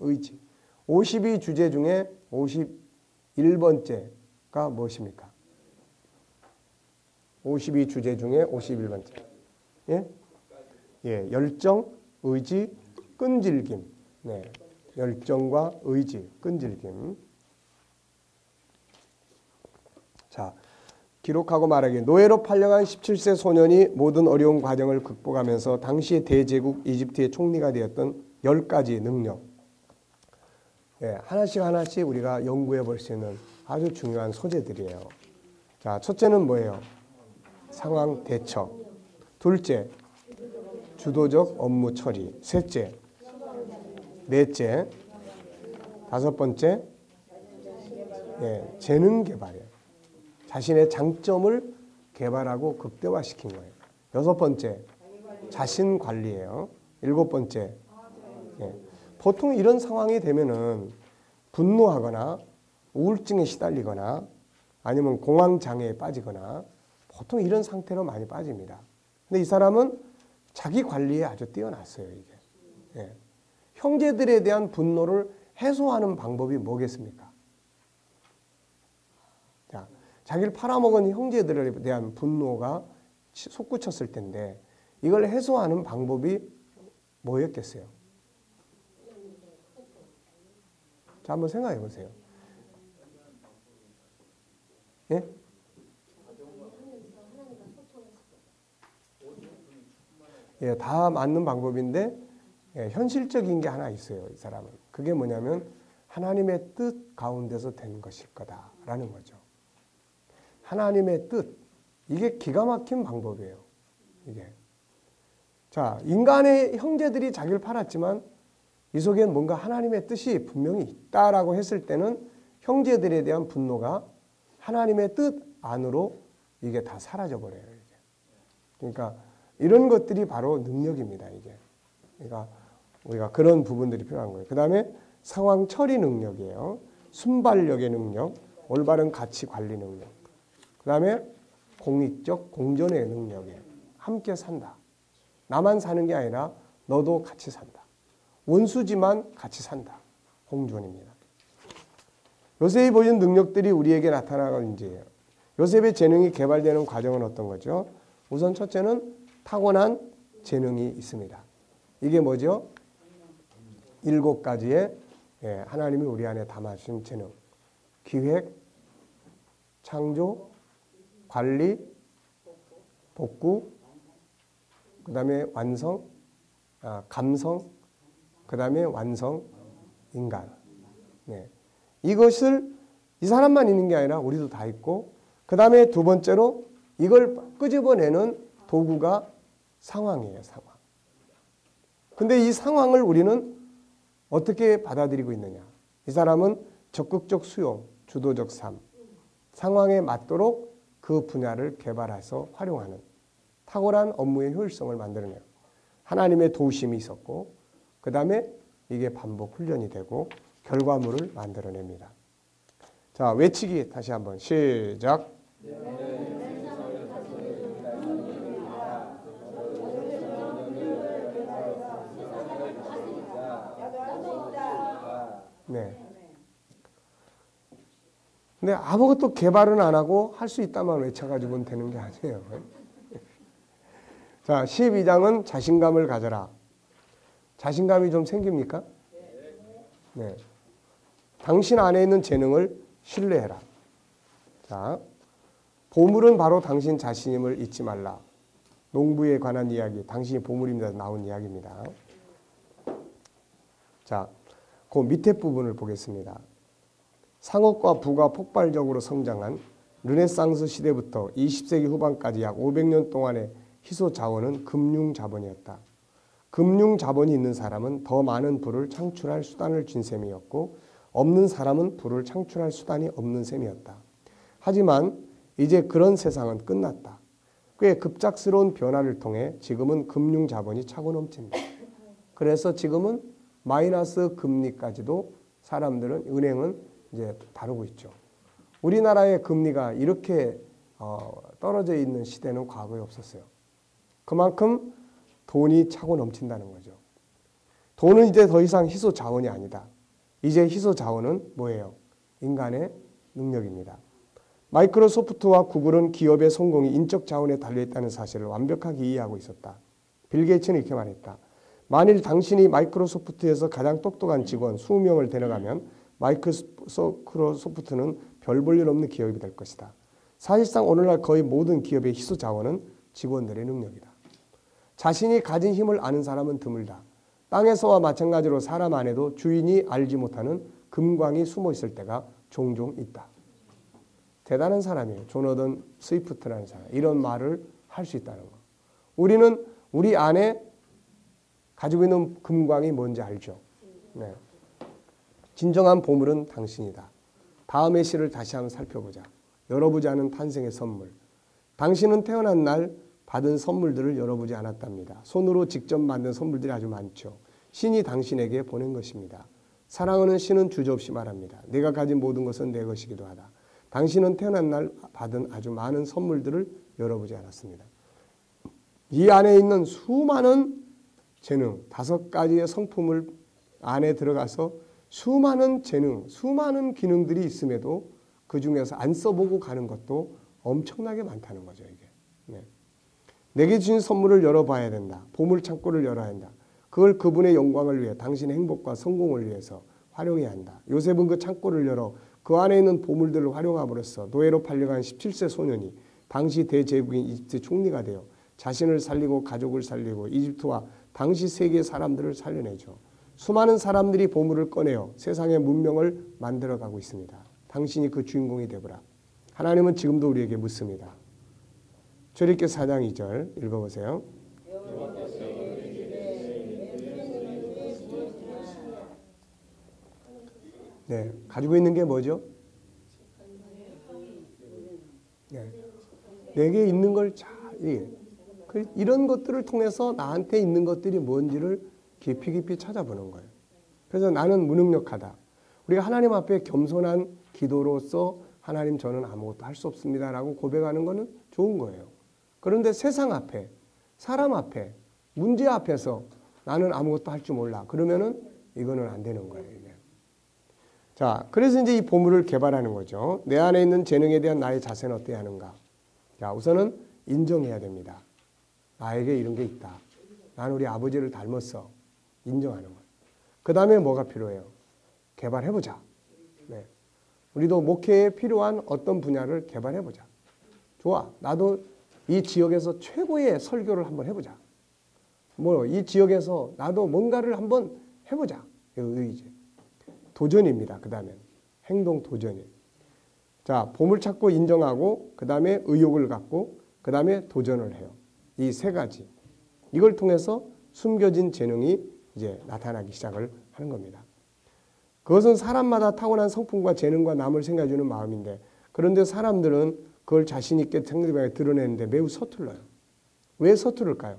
의지. 52주제 중에 51번째가 무엇입니까? 52주제 중에 51번째. 열정, 의지, 끈질김. 열정과 의지, 끈질김. 자, 기록하고 말하기. 노예로 팔려간 17세 소년이 모든 어려운 과정을 극복하면서 당시의 대제국 이집트의 총리가 되었던 10가지 능력. 예, 하나씩 우리가 연구해 볼 수 있는 아주 중요한 소재들이에요. 자, 첫째는 뭐예요? 상황 대처. 둘째, 주도적 업무 처리. 셋째, 넷째, 다섯 번째, 예, 재능 개발이에요. 자신의 장점을 개발하고 극대화시킨 거예요. 여섯 번째, 자신 관리예요. 일곱 번째, 예, 보통 이런 상황이 되면은 분노하거나 우울증에 시달리거나 아니면 공황장애에 빠지거나 보통 이런 상태로 많이 빠집니다. 근데 이 사람은 자기 관리에 아주 뛰어났어요, 이게. 예. 형제들에 대한 분노를 해소하는 방법이 뭐겠습니까? 자, 자기를 팔아먹은 형제들에 대한 분노가 솟구쳤을 텐데 이걸 해소하는 방법이 뭐였겠어요? 자, 한번 생각해 보세요. 예? 예, 다 맞는 방법인데 예, 현실적인 게 하나 있어요. 이 사람은. 그게 뭐냐면 하나님의 뜻 가운데서 된 것일 거다라는 거죠. 하나님의 뜻. 이게 기가 막힌 방법이에요. 이게. 자, 인간의 형제들이 자기를 팔았지만 이 속엔 뭔가 하나님의 뜻이 분명히 있다라고 했을 때는 형제들에 대한 분노가 하나님의 뜻 안으로 이게 다 사라져 버려요. 이게. 그러니까 이런 것들이 바로 능력입니다. 이게. 그러니까 우리가 그런 부분들이 필요한 거예요. 그 다음에 상황 처리 능력이에요. 순발력의 능력, 올바른 가치 관리 능력. 그 다음에 공익적 공존의 능력이에요. 함께 산다. 나만 사는 게 아니라 너도 같이 산다. 원수지만 같이 산다. 공존입니다. 요셉이 보여준 능력들이 우리에게 나타나는 문제예요. 요셉의 재능이 개발되는 과정은 어떤 거죠? 우선 첫째는 타고난 재능이 있습니다. 이게 뭐죠? 7가지의 하나님이 우리 안에 담아주신 재능. 기획, 창조, 관리, 복구, 그 다음에 완성, 감성, 그 다음에 완성, 인간. 네. 이것을 이 사람만 있는 게 아니라 우리도 다 있고, 그 다음에 두 번째로 이걸 끄집어내는 도구가 상황이에요, 상황. 근데 이 상황을 우리는 어떻게 받아들이고 있느냐. 이 사람은 적극적 수용, 주도적 삶, 상황에 맞도록 그 분야를 개발해서 활용하는 탁월한 업무의 효율성을 만들어내요. 하나님의 도우심이 있었고 그 다음에 이게 반복 훈련이 되고 결과물을 만들어냅니다. 자, 외치기 다시 한번 시작. 네. 근데 아무것도 개발은 안 하고 할 수 있다만 외쳐가지고는 되는 게 아니에요. 자, 12장은 자신감을 가져라. 자신감이 좀 생깁니까? 네. 당신 안에 있는 재능을 신뢰해라. 자, 보물은 바로 당신 자신임을 잊지 말라. 농부에 관한 이야기, 당신이 보물입니다. 나온 이야기입니다. 자, 그 밑에 부분을 보겠습니다. 상업과 부가 폭발적으로 성장한 르네상스 시대부터 20세기 후반까지 약 500년 동안의 희소 자원은 금융 자본이었다. 금융 자본이 있는 사람은 더 많은 부를 창출할 수단을 쥔 셈이었고 없는 사람은 부를 창출할 수단이 없는 셈이었다. 하지만 이제 그런 세상은 끝났다. 꽤 급작스러운 변화를 통해 지금은 금융 자본이 차고 넘친다. 그래서 지금은 마이너스 금리까지도 사람들은 은행은 이제 다루고 있죠. 우리나라의 금리가 이렇게 떨어져 있는 시대는 과거에 없었어요. 그만큼 돈이 차고 넘친다는 거죠. 돈은 이제 더 이상 희소 자원이 아니다. 이제 희소 자원은 뭐예요? 인간의 능력입니다. 마이크로소프트와 구글은 기업의 성공이 인적 자원에 달려있다는 사실을 완벽하게 이해하고 있었다. 빌 게이츠는 이렇게 말했다. 만일 당신이 마이크로소프트에서 가장 똑똑한 직원 20명을 데려가면 마이크로소프트는 별 볼 일 없는 기업이 될 것이다. 사실상 오늘날 거의 모든 기업의 희소 자원은 직원들의 능력이다. 자신이 가진 힘을 아는 사람은 드물다. 땅에서와 마찬가지로 사람 안에도 주인이 알지 못하는 금광이 숨어 있을 때가 종종 있다. 대단한 사람이에요. 조너던 스위프트라는 사람. 이런 말을 할 수 있다는 거. 우리는 우리 안에 가지고 있는 금광이 뭔지 알죠. 네. 진정한 보물은 당신이다. 다음의 시를 다시 한번 살펴보자. 열어보지 않은 탄생의 선물. 당신은 태어난 날 받은 선물들을 열어보지 않았답니다. 손으로 직접 만든 선물들이 아주 많죠. 신이 당신에게 보낸 것입니다. 사랑하는 신은 주저없이 말합니다. 내가 가진 모든 것은 내 것이기도 하다. 당신은 태어난 날 받은 아주 많은 선물들을 열어보지 않았습니다. 이 안에 있는 수많은 재능, 5가지의 성품을 안에 들어가서 수많은 재능, 수많은 기능들이 있음에도 그 중에서 안 써보고 가는 것도 엄청나게 많다는 거죠. 이게. 네. 내게 주신 선물을 열어봐야 된다. 보물창고를 열어야 한다. 그걸 그분의 영광을 위해, 당신의 행복과 성공을 위해서 활용해야 한다. 요셉은 그 창고를 열어 그 안에 있는 보물들을 활용함으로써 노예로 팔려간 17세 소년이 당시 대제국인 이집트 총리가 되어 자신을 살리고 가족을 살리고 이집트와 당시 세계의 사람들을 살려내죠. 수많은 사람들이 보물을 꺼내어 세상의 문명을 만들어가고 있습니다. 당신이 그 주인공이 되거라. 하나님은 지금도 우리에게 묻습니다. 출애굽기 4장 2절 읽어보세요. 네, 가지고 있는 게 뭐죠? 네, 내게 있는 걸 잘, 이런 것들을 통해서 나한테 있는 것들이 뭔지를 깊이 찾아보는 거예요. 그래서 나는 무능력하다. 우리가 하나님 앞에 겸손한 기도로서 하나님 저는 아무것도 할 수 없습니다 라고 고백하는 것은 좋은 거예요. 그런데 세상 앞에, 사람 앞에, 문제 앞에서 나는 아무것도 할 줄 몰라. 그러면은 이거는 안 되는 거예요. 이게. 자, 그래서 이제 이 보물을 개발하는 거죠. 내 안에 있는 재능에 대한 나의 자세는 어때야 하는가? 자, 우선은 인정해야 됩니다. 나에게 이런 게 있다. 나는 우리 아버지를 닮았어. 인정하는 거예요. 그 다음에 뭐가 필요해요? 개발해보자. 네. 우리도 목회에 필요한 어떤 분야를 개발해보자. 좋아. 나도 이 지역에서 최고의 설교를 한번 해보자. 이 지역에서 나도 뭔가를 한번 해보자. 의지. 도전입니다. 그 다음에 행동 도전이에요. 자, 보물찾고 인정하고 그 다음에 의욕을 갖고 그 다음에 도전을 해요. 이 3가지. 이걸 통해서 숨겨진 재능이 이제 나타나기 시작을 하는 겁니다. 그것은 사람마다 타고난 성품과 재능과 남을 생각해주는 마음인데 그런데 사람들은 그걸 자신 있게 상대방에 드러내는데 매우 서툴러요. 왜 서투를까요?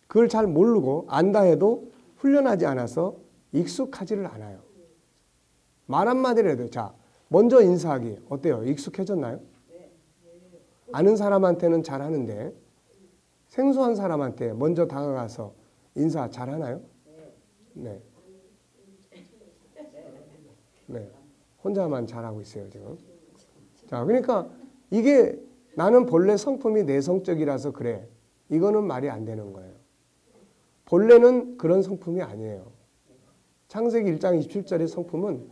그걸 잘 모르고 안다 해도 훈련하지 않아서 익숙하지를 않아요. 말 한마디를 해도 자, 먼저 인사하기 어때요? 익숙해졌나요? 아는 사람한테는 잘하는데 생소한 사람한테 먼저 다가가서 인사 잘하나요? 네. 네. 혼자만 잘하고 있어요, 지금. 자, 그러니까 이게 나는 본래 성품이 내성적이라서 그래. 이거는 말이 안 되는 거예요. 본래는 그런 성품이 아니에요. 창세기 1장 27절의 성품은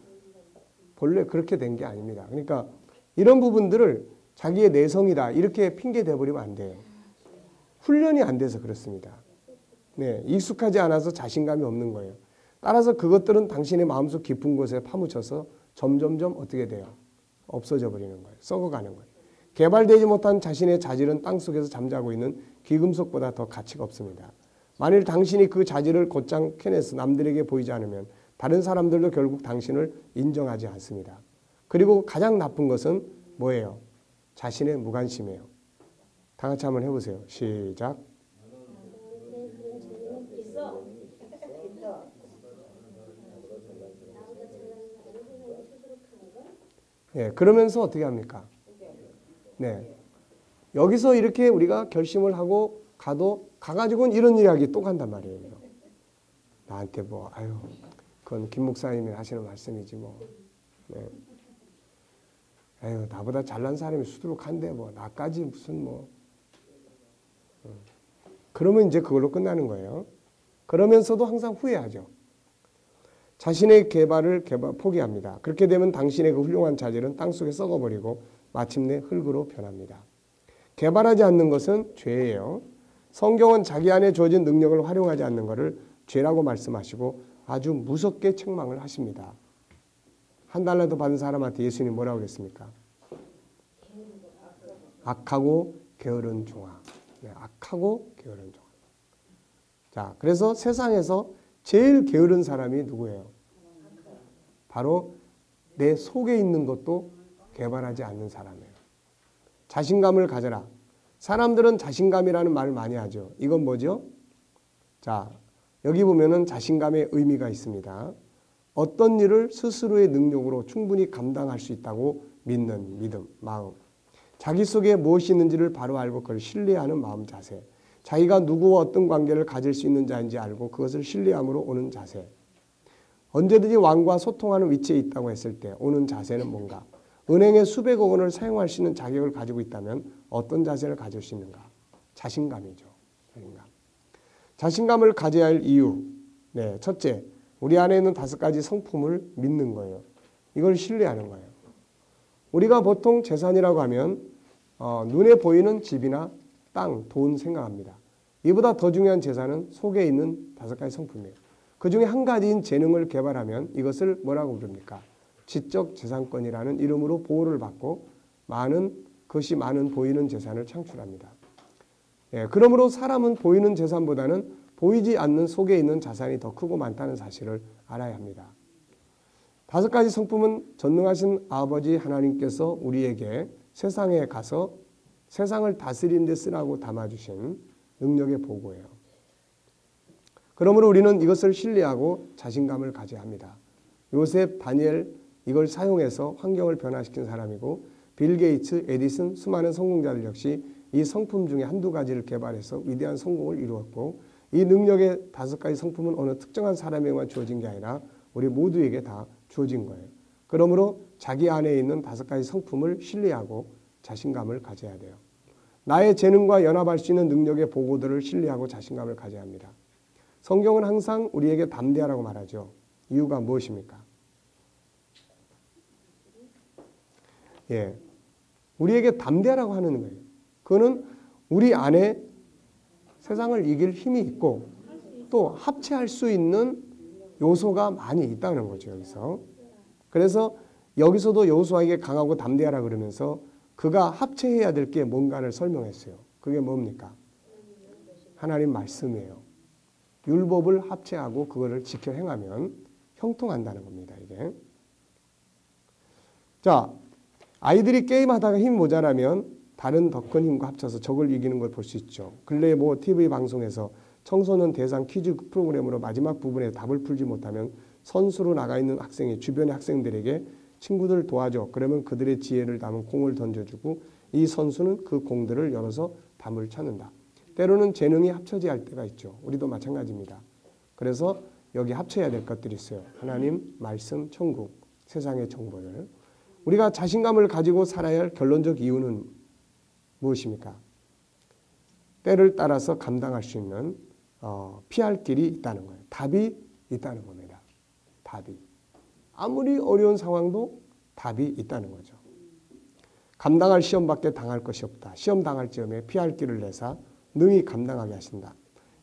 본래 그렇게 된 게 아닙니다. 그러니까 이런 부분들을 자기의 내성이다 이렇게 핑계 대버리면 안 돼요. 훈련이 안 돼서 그렇습니다. 네, 익숙하지 않아서 자신감이 없는 거예요. 따라서 그것들은 당신의 마음속 깊은 곳에 파묻혀서 점점점 어떻게 돼요? 없어져 버리는 거예요. 썩어가는 거예요. 개발되지 못한 자신의 자질은 땅속에서 잠자고 있는 귀금속보다 더 가치가 없습니다. 만일 당신이 그 자질을 곧장 캐내서 남들에게 보이지 않으면 다른 사람들도 결국 당신을 인정하지 않습니다. 그리고 가장 나쁜 것은 뭐예요? 자신의 무관심이에요. 다 같이 한번 해보세요. 시작. 네, 그러면서 어떻게 합니까? 네, 여기서 이렇게 우리가 결심을 하고 가가지고는 이런 이야기 또 간단 말이에요. 나한테 뭐, 아유, 그건 김 목사님이 하시는 말씀이지 뭐. 네. 아유, 나보다 잘난 사람이 수두룩한데 뭐, 나까지 무슨 뭐. 그러면 이제 그걸로 끝나는 거예요. 그러면서도 항상 후회하죠. 자신의 개발을 포기합니다. 그렇게 되면 당신의 그 훌륭한 자질은 땅속에 썩어버리고 마침내 흙으로 변합니다. 개발하지 않는 것은 죄예요. 성경은 자기 안에 주어진 능력을 활용하지 않는 것을 죄라고 말씀하시고 아주 무섭게 책망을 하십니다. 한 달러도 받은 사람한테 예수님 뭐라고 그랬습니까? 악하고 게으른 종아. 네, 악하고 게으른 종아. 자, 그래서 세상에서 제일 게으른 사람이 누구예요? 바로 내 속에 있는 것도 개발하지 않는 사람이에요. 자신감을 가져라. 사람들은 자신감이라는 말을 많이 하죠. 이건 뭐죠? 자, 여기 보면은 자신감의 의미가 있습니다. 어떤 일을 스스로의 능력으로 충분히 감당할 수 있다고 믿는 믿음, 마음. 자기 속에 무엇이 있는지를 바로 알고 그걸 신뢰하는 마음 자세. 자기가 누구와 어떤 관계를 가질 수 있는 자인지 알고 그것을 신뢰함으로 오는 자세. 언제든지 왕과 소통하는 위치에 있다고 했을 때 오는 자세는 뭔가? 은행에 수백억 원을 사용할 수 있는 자격을 가지고 있다면 어떤 자세를 가질 수 있는가? 자신감이죠. 자신감. 자신감을 가져야 할 이유. 네, 첫째, 우리 안에 있는 5가지 성품을 믿는 거예요. 이걸 신뢰하는 거예요. 우리가 보통 재산이라고 하면 눈에 보이는 집이나 땅, 돈 생각합니다. 이보다 더 중요한 재산은 속에 있는 5가지 성품이에요. 그 중에 한 가지인 재능을 개발하면 이것을 뭐라고 부릅니까? 지적 재산권이라는 이름으로 보호를 받고 그것이 많은 보이는 재산을 창출합니다. 예, 그러므로 사람은 보이는 재산보다는 보이지 않는 속에 있는 자산이 더 크고 많다는 사실을 알아야 합니다. 5가지 성품은 전능하신 아버지 하나님께서 우리에게 세상에 가서 세상을 다스리는 데 쓰라고 담아주신 능력의 보고예요. 그러므로 우리는 이것을 신뢰하고 자신감을 가져야 합니다. 요셉, 다니엘 이걸 사용해서 환경을 변화시킨 사람이고 빌 게이츠, 에디슨, 수많은 성공자들 역시 이 성품 중에 한두 가지를 개발해서 위대한 성공을 이루었고 이 능력의 5가지 성품은 어느 특정한 사람에게만 주어진 게 아니라 우리 모두에게 다 주어진 거예요. 그러므로 자기 안에 있는 5가지 성품을 신뢰하고 자신감을 가져야 돼요. 나의 재능과 연합할 수 있는 능력의 보고들을 신뢰하고 자신감을 가져야 합니다. 성경은 항상 우리에게 담대하라고 말하죠. 이유가 무엇입니까? 예, 우리에게 담대하라고 하는 거예요. 그거는 우리 안에 세상을 이길 힘이 있고 또 합체할 수 있는 요소가 많이 있다는 거죠. 여기서. 그래서 여기서도 여호수아에게 강하고 담대하라 그러면서 그가 합체해야 될 게 뭔가를 설명했어요. 그게 뭡니까? 하나님 말씀이에요. 율법을 합체하고 그거를 지켜 행하면 형통한다는 겁니다. 이게. 자, 아이들이 게임하다가 힘이 모자라면 다른 더 큰 힘과 합쳐서 적을 이기는 걸 볼 수 있죠. 근래에 TV 방송에서 청소년 대상 퀴즈 프로그램으로 마지막 부분에 답을 풀지 못하면 선수로 나가 있는 학생이 주변의 학생들에게 친구들 도와줘. 그러면 그들의 지혜를 담은 공을 던져주고 이 선수는 그 공들을 열어서 답을 찾는다. 때로는 재능이 합쳐져야 할 때가 있죠. 우리도 마찬가지입니다. 그래서 여기 합쳐야 될 것들이 있어요. 하나님, 말씀, 천국, 세상의 정보들. 우리가 자신감을 가지고 살아야 할 결론적 이유는 무엇입니까? 때를 따라서 감당할 수 있는 피할 길이 있다는 거예요. 답이 있다는 겁니다. 답이. 아무리 어려운 상황도 답이 있다는 거죠. 감당할 시험밖에 당할 것이 없다. 시험 당할 즈음에 피할 길을 내사 능히 감당하게 하신다.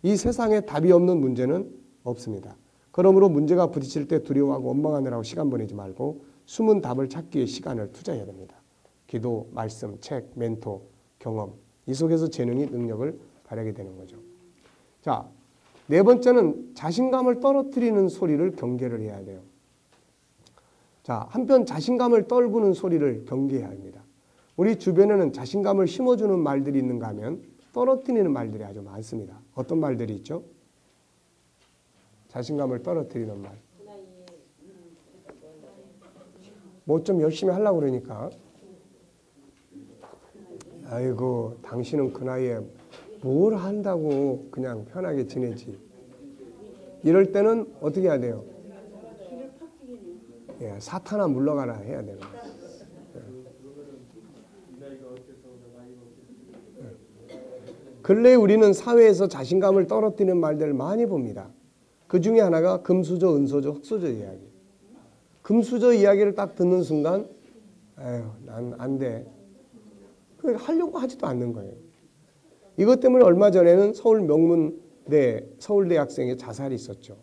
이 세상에 답이 없는 문제는 없습니다. 그러므로 문제가 부딪힐 때 두려워하고 원망하느라고 시간 보내지 말고 숨은 답을 찾기 위해 시간을 투자해야 됩니다. 기도, 말씀, 책, 멘토, 경험. 이 속에서 재능이 능력을 발휘하게 되는 거죠. 자, 4번째는 자신감을 떨어뜨리는 소리를 경계를 해야 돼요. 자, 한편 자신감을 떨구는 소리를 경계해야 합니다. 우리 주변에는 자신감을 심어주는 말들이 있는가 하면 떨어뜨리는 말들이 아주 많습니다. 어떤 말들이 있죠? 자신감을 떨어뜨리는 말. 뭐 좀 열심히 하려고 그러니까. 아이고, 당신은 그 나이에 뭘 한다고 그냥 편하게 지내지. 이럴 때는 어떻게 해야 돼요? 예, 사탄아 물러가라 해야 되는 거예요. 근래 우리는 사회에서 자신감을 떨어뜨리는 말들을 많이 봅니다. 그 중에 하나가 금수저, 은수저, 흙수저 이야기. 금수저 이야기를 딱 듣는 순간 에휴, 난 안 돼. 하려고 하지도 않는 거예요. 이것 때문에 얼마 전에는 서울 명문대 서울대 학생의 자살이 있었죠.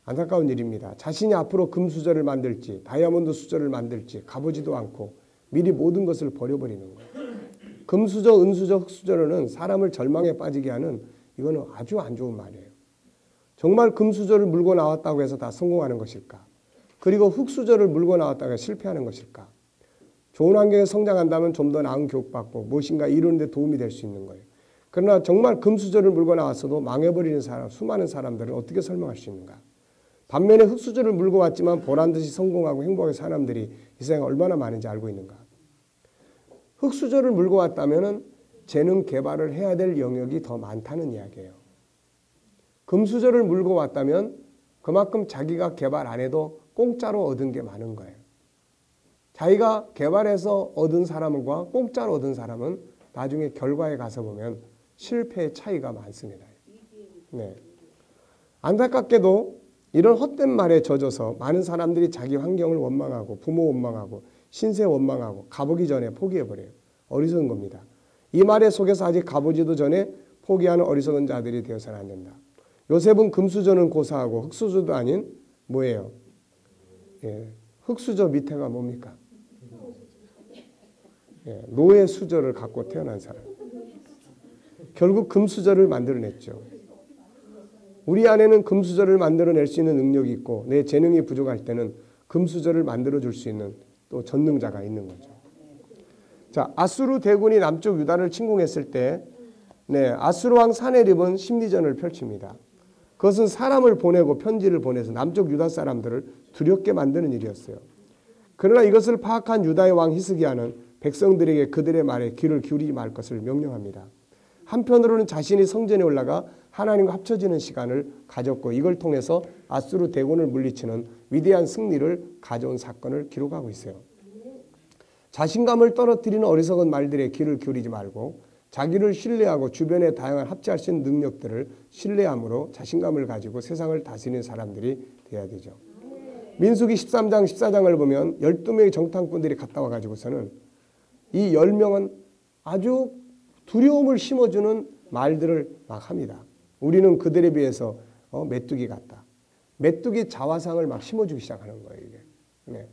안타까운 일입니다. 자신이 앞으로 금수저를 만들지 다이아몬드 수저를 만들지 가보지도 않고 미리 모든 것을 버려버리는 거예요. 금수저, 은수저, 흙수저로는 사람을 절망에 빠지게 하는 이거는 아주 안 좋은 말이에요. 정말 금수저를 물고 나왔다고 해서 다 성공하는 것일까? 그리고 흙수저를 물고 나왔다고 해서 실패하는 것일까? 좋은 환경에 성장한다면 좀 더 나은 교육받고 무엇인가 이루는 데 도움이 될 수 있는 거예요. 그러나 정말 금수저를 물고 나왔어도 망해버리는 사람, 수많은 사람들을 어떻게 설명할 수 있는가? 반면에 흙수저를 물고 왔지만 보란듯이 성공하고 행복한 사람들이 이 세상에 얼마나 많은지 알고 있는가? 흙수저를 물고 왔다면 재능 개발을 해야 될 영역이 더 많다는 이야기예요. 금수저를 물고 왔다면 그만큼 자기가 개발 안 해도 공짜로 얻은 게 많은 거예요. 자기가 개발해서 얻은 사람과 공짜로 얻은 사람은 나중에 결과에 가서 보면 실패의 차이가 많습니다. 네. 안타깝게도 이런 헛된 말에 젖어서 많은 사람들이 자기 환경을 원망하고 부모 원망하고 신세 원망하고 가보기 전에 포기해버려요. 어리석은 겁니다. 이 말에 속에서 아직 가보지도 전에 포기하는 어리석은 자들이 되어서는 안 된다. 요셉은 금수저는 고사하고 흙수저도 아닌 뭐예요? 예, 흙수저 밑에가 뭡니까? 예, 노예 수저를 갖고 태어난 사람. 결국 금수저를 만들어냈죠. 우리 안에는 금수저를 만들어낼 수 있는 능력이 있고 내 재능이 부족할 때는 금수저를 만들어줄 수 있는 또 전능자가 있는 거죠. 자, 아수르 대군이 남쪽 유다를 침공했을 때 아수르 왕 사네립은 심리전을 펼칩니다. 그것은 사람을 보내고 편지를 보내서 남쪽 유다 사람들을 두렵게 만드는 일이었어요. 그러나 이것을 파악한 유다의 왕 히스기야는 백성들에게 그들의 말에 귀를 기울이지 말 것을 명령합니다. 한편으로는 자신이 성전에 올라가 하나님과 합쳐지는 시간을 가졌고 이걸 통해서 아수르 대군을 물리치는 위대한 승리를 가져온 사건을 기록하고 있어요. 자신감을 떨어뜨리는 어리석은 말들에 귀를 기울이지 말고 자기를 신뢰하고 주변에 다양한 합치할 수 있는 능력들을 신뢰함으로 자신감을 가지고 세상을 다스리는 사람들이 돼야 되죠. 민수기 13장 14장을 보면 12명의 정탐꾼들이 갔다 와가지고서는 이 10명은 아주 두려움을 심어주는 말들을 막 합니다. 우리는 그들에 비해서 메뚜기 같다. 메뚜기 자화상을 막 심어주기 시작하는 거예요. 이게. 네.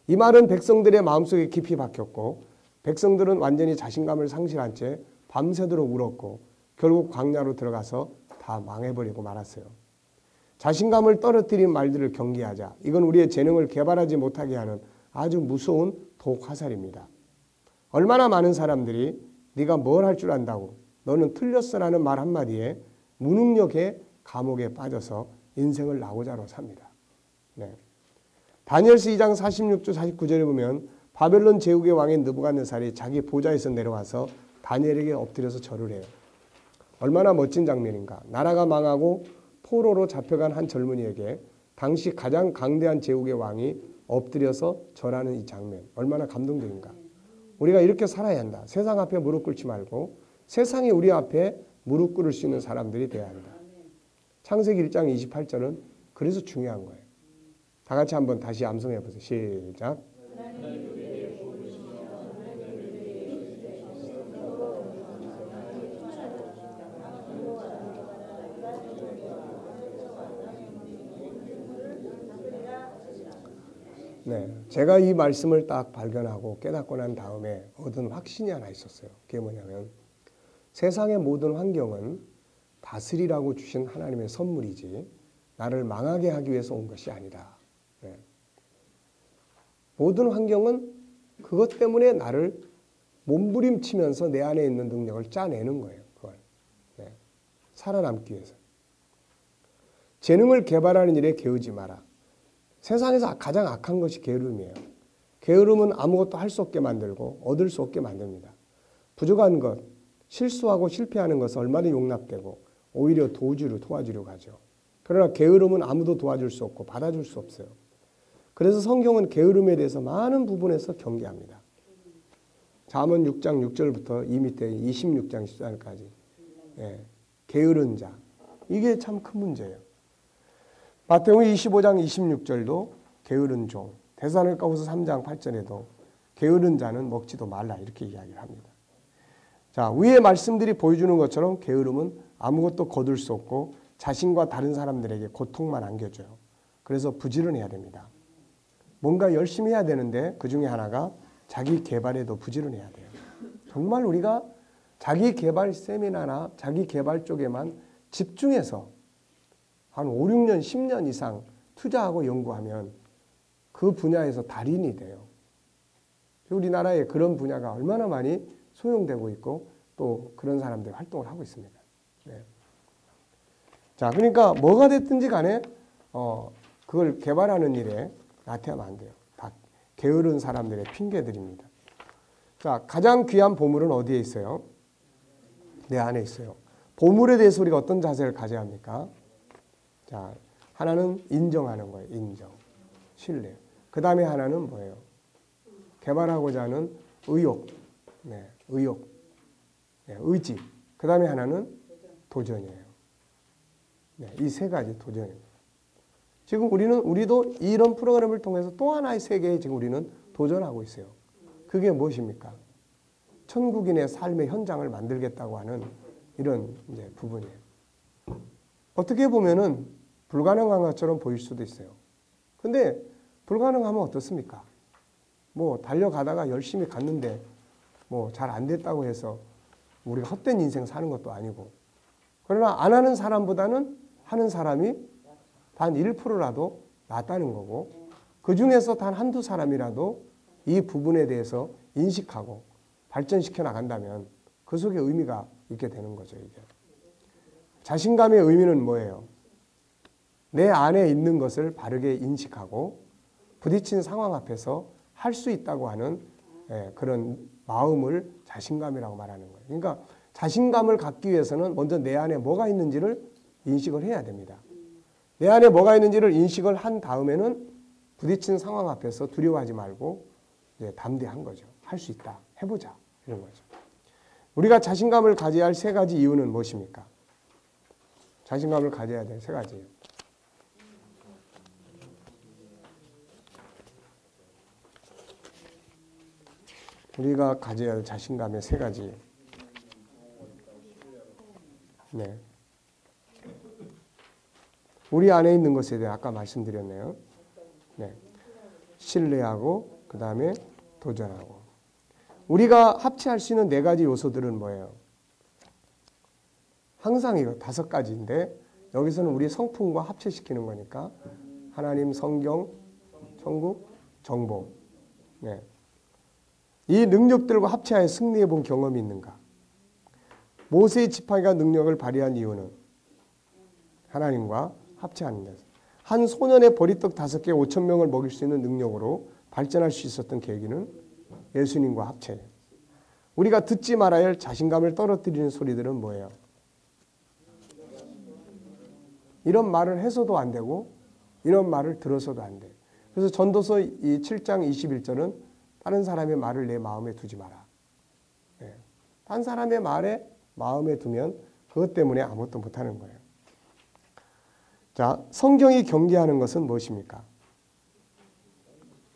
이 말은 백성들의 마음속에 깊이 박혔고 백성들은 완전히 자신감을 상실한 채 밤새도록 울었고 결국 광야로 들어가서 다 망해버리고 말았어요. 자신감을 떨어뜨린 말들을 경계하자. 이건 우리의 재능을 개발하지 못하게 하는 아주 무서운 독화살입니다. 얼마나 많은 사람들이 네가 뭘 할 줄 안다고 너는 틀렸어라는 말 한마디에 무능력의 감옥에 빠져서 인생을 나고자로 삽니다. 네. 다니엘서 2장 46절 49절에 보면 바벨론 제국의 왕인 느부갓네살이 자기 보좌에서 내려와서 다니엘에게 엎드려서 절을 해요. 얼마나 멋진 장면인가. 나라가 망하고 포로로 잡혀간 한 젊은이에게 당시 가장 강대한 제국의 왕이 엎드려서 절하는 이 장면. 얼마나 감동적인가. 우리가 이렇게 살아야 한다. 세상 앞에 무릎 꿇지 말고 세상이 우리 앞에 무릎 꿇을 수 있는 사람들이 돼야 한다. 창세기 1장 28절은 그래서 중요한 거예요. 다 같이 한번 다시 암송해 보세요. 시작. 네, 제가 이 말씀을 딱 발견하고 깨닫고 난 다음에 얻은 확신이 하나 있었어요. 그게 뭐냐면 세상의 모든 환경은 다스리라고 주신 하나님의 선물이지 나를 망하게 하기 위해서 온 것이 아니다. 네. 모든 환경은 그것 때문에 나를 몸부림치면서 내 안에 있는 능력을 짜내는 거예요. 그걸. 네. 살아남기 위해서. 재능을 개발하는 일에 게으르지 마라. 세상에서 가장 악한 것이 게으름이에요. 게으름은 아무것도 할 수 없게 만들고 얻을 수 없게 만듭니다. 부족한 것, 실수하고 실패하는 것은 얼마나 용납되고 오히려 도와주려고 하죠. 그러나 게으름은 아무도 도와줄 수 없고 받아줄 수 없어요. 그래서 성경은 게으름에 대해서 많은 부분에서 경계합니다. 잠언 6장 6절부터 이 밑에 26장 14절까지 게으른 자. 이게 참 큰 문제예요. 마태복음 25장 26절도 게으른 종, 데살로니가후서 3장 8절에도 게으른 자는 먹지도 말라 이렇게 이야기를 합니다. 자, 위의 말씀들이 보여주는 것처럼 게으름은 아무것도 거둘 수 없고 자신과 다른 사람들에게 고통만 안겨줘요. 그래서 부지런해야 됩니다. 뭔가 열심히 해야 되는데 그 중에 하나가 자기 개발에도 부지런해야 돼요. 정말 우리가 자기 개발 세미나나 자기 개발 쪽에만 집중해서 한 5, 6년, 10년 이상 투자하고 연구하면 그 분야에서 달인이 돼요. 우리나라에 그런 분야가 얼마나 많이 소용되고 있고 또 그런 사람들이 활동을 하고 있습니다. 네. 자, 그러니까 뭐가 됐든지 간에 그걸 개발하는 일에 나태하면 안 돼요. 다 게으른 사람들의 핑계들입니다. 자, 가장 귀한 보물은 어디에 있어요? 내 안에 있어요. 보물에 대해서 우리가 어떤 자세를 가져야 합니까? 자, 하나는 인정하는 거예요. 인정. 신뢰. 그 다음에 하나는 뭐예요? 개발하고자 하는 의욕. 네, 의욕. 네, 의지. 그 다음에 하나는 도전이에요. 네, 이 세 가지 도전입니다. 지금 우리도 이런 프로그램을 통해서 또 하나의 세계에 지금 우리는 도전하고 있어요. 그게 무엇입니까? 천국인의 삶의 현장을 만들겠다고 하는 이런 이제 부분이에요. 어떻게 보면은 불가능한 것처럼 보일 수도 있어요. 근데 불가능하면 어떻습니까? 뭐 달려가다가 열심히 갔는데 뭐 잘 안 됐다고 해서 우리가 헛된 인생 사는 것도 아니고, 그러나 안 하는 사람보다는 하는 사람이 단 1%라도 낫다는 거고, 그 중에서 단 한두 사람이라도 이 부분에 대해서 인식하고 발전시켜 나간다면 그 속에 의미가 있게 되는 거죠. 이게 자신감의 의미는 뭐예요? 내 안에 있는 것을 바르게 인식하고 부딪힌 상황 앞에서 할 수 있다고 하는 그런 마음을 자신감이라고 말하는 거예요. 그러니까 자신감을 갖기 위해서는 먼저 내 안에 뭐가 있는지를 인식을 해야 됩니다. 내 안에 뭐가 있는지를 인식을 한 다음에는 부딪힌 상황 앞에서 두려워하지 말고 이제 담대한 거죠. 할 수 있다. 해보자. 이런 거죠. 우리가 자신감을 가져야 할 세 가지 이유는 무엇입니까? 자신감을 가져야 될 세 가지예요. 우리가 가져야 할 자신감의 세 가지. 네. 우리 안에 있는 것에 대해 아까 말씀드렸네요. 네. 신뢰하고 그 다음에 도전하고. 우리가 합치할 수 있는 네 가지 요소들은 뭐예요? 항상 이거 5가지인데 여기서는 우리 성품과 합체시키는 거니까 하나님, 성경, 천국, 정보. 네. 이 능력들과 합체하여 승리해 본 경험이 있는가? 모세의 지팡이가 능력을 발휘한 이유는 하나님과 합체하는 데서. 한 소년의 보리떡 5개 5,000명을 먹일 수 있는 능력으로 발전할 수 있었던 계기는 예수님과 합체예요. 우리가 듣지 말아야 할 자신감을 떨어뜨리는 소리들은 뭐예요? 이런 말을 해서도 안 되고 이런 말을 들어서도 안 돼. 그래서 전도서 이 7장 21절은 다른 사람의 말을 내 마음에 두지 마라. 네. 다른 사람의 말에 마음에 두면 그것 때문에 아무것도 못하는 거예요. 자, 성경이 경계하는 것은 무엇입니까?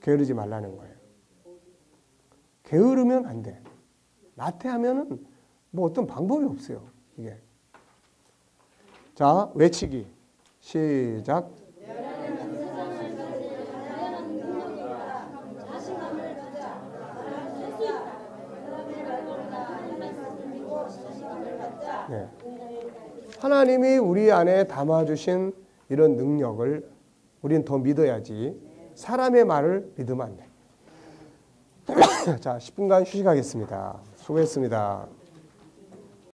게으르지 말라는 거예요. 게으르면 안 돼. 나태하면은 뭐 어떤 방법이 없어요. 이게. 자, 외치기. 시작. 네. 하나님이 우리 안에 담아주신 이런 능력을 우리는 더 믿어야지 사람의 말을 믿으면 안 돼. 자, 10분간 휴식하겠습니다. 수고했습니다.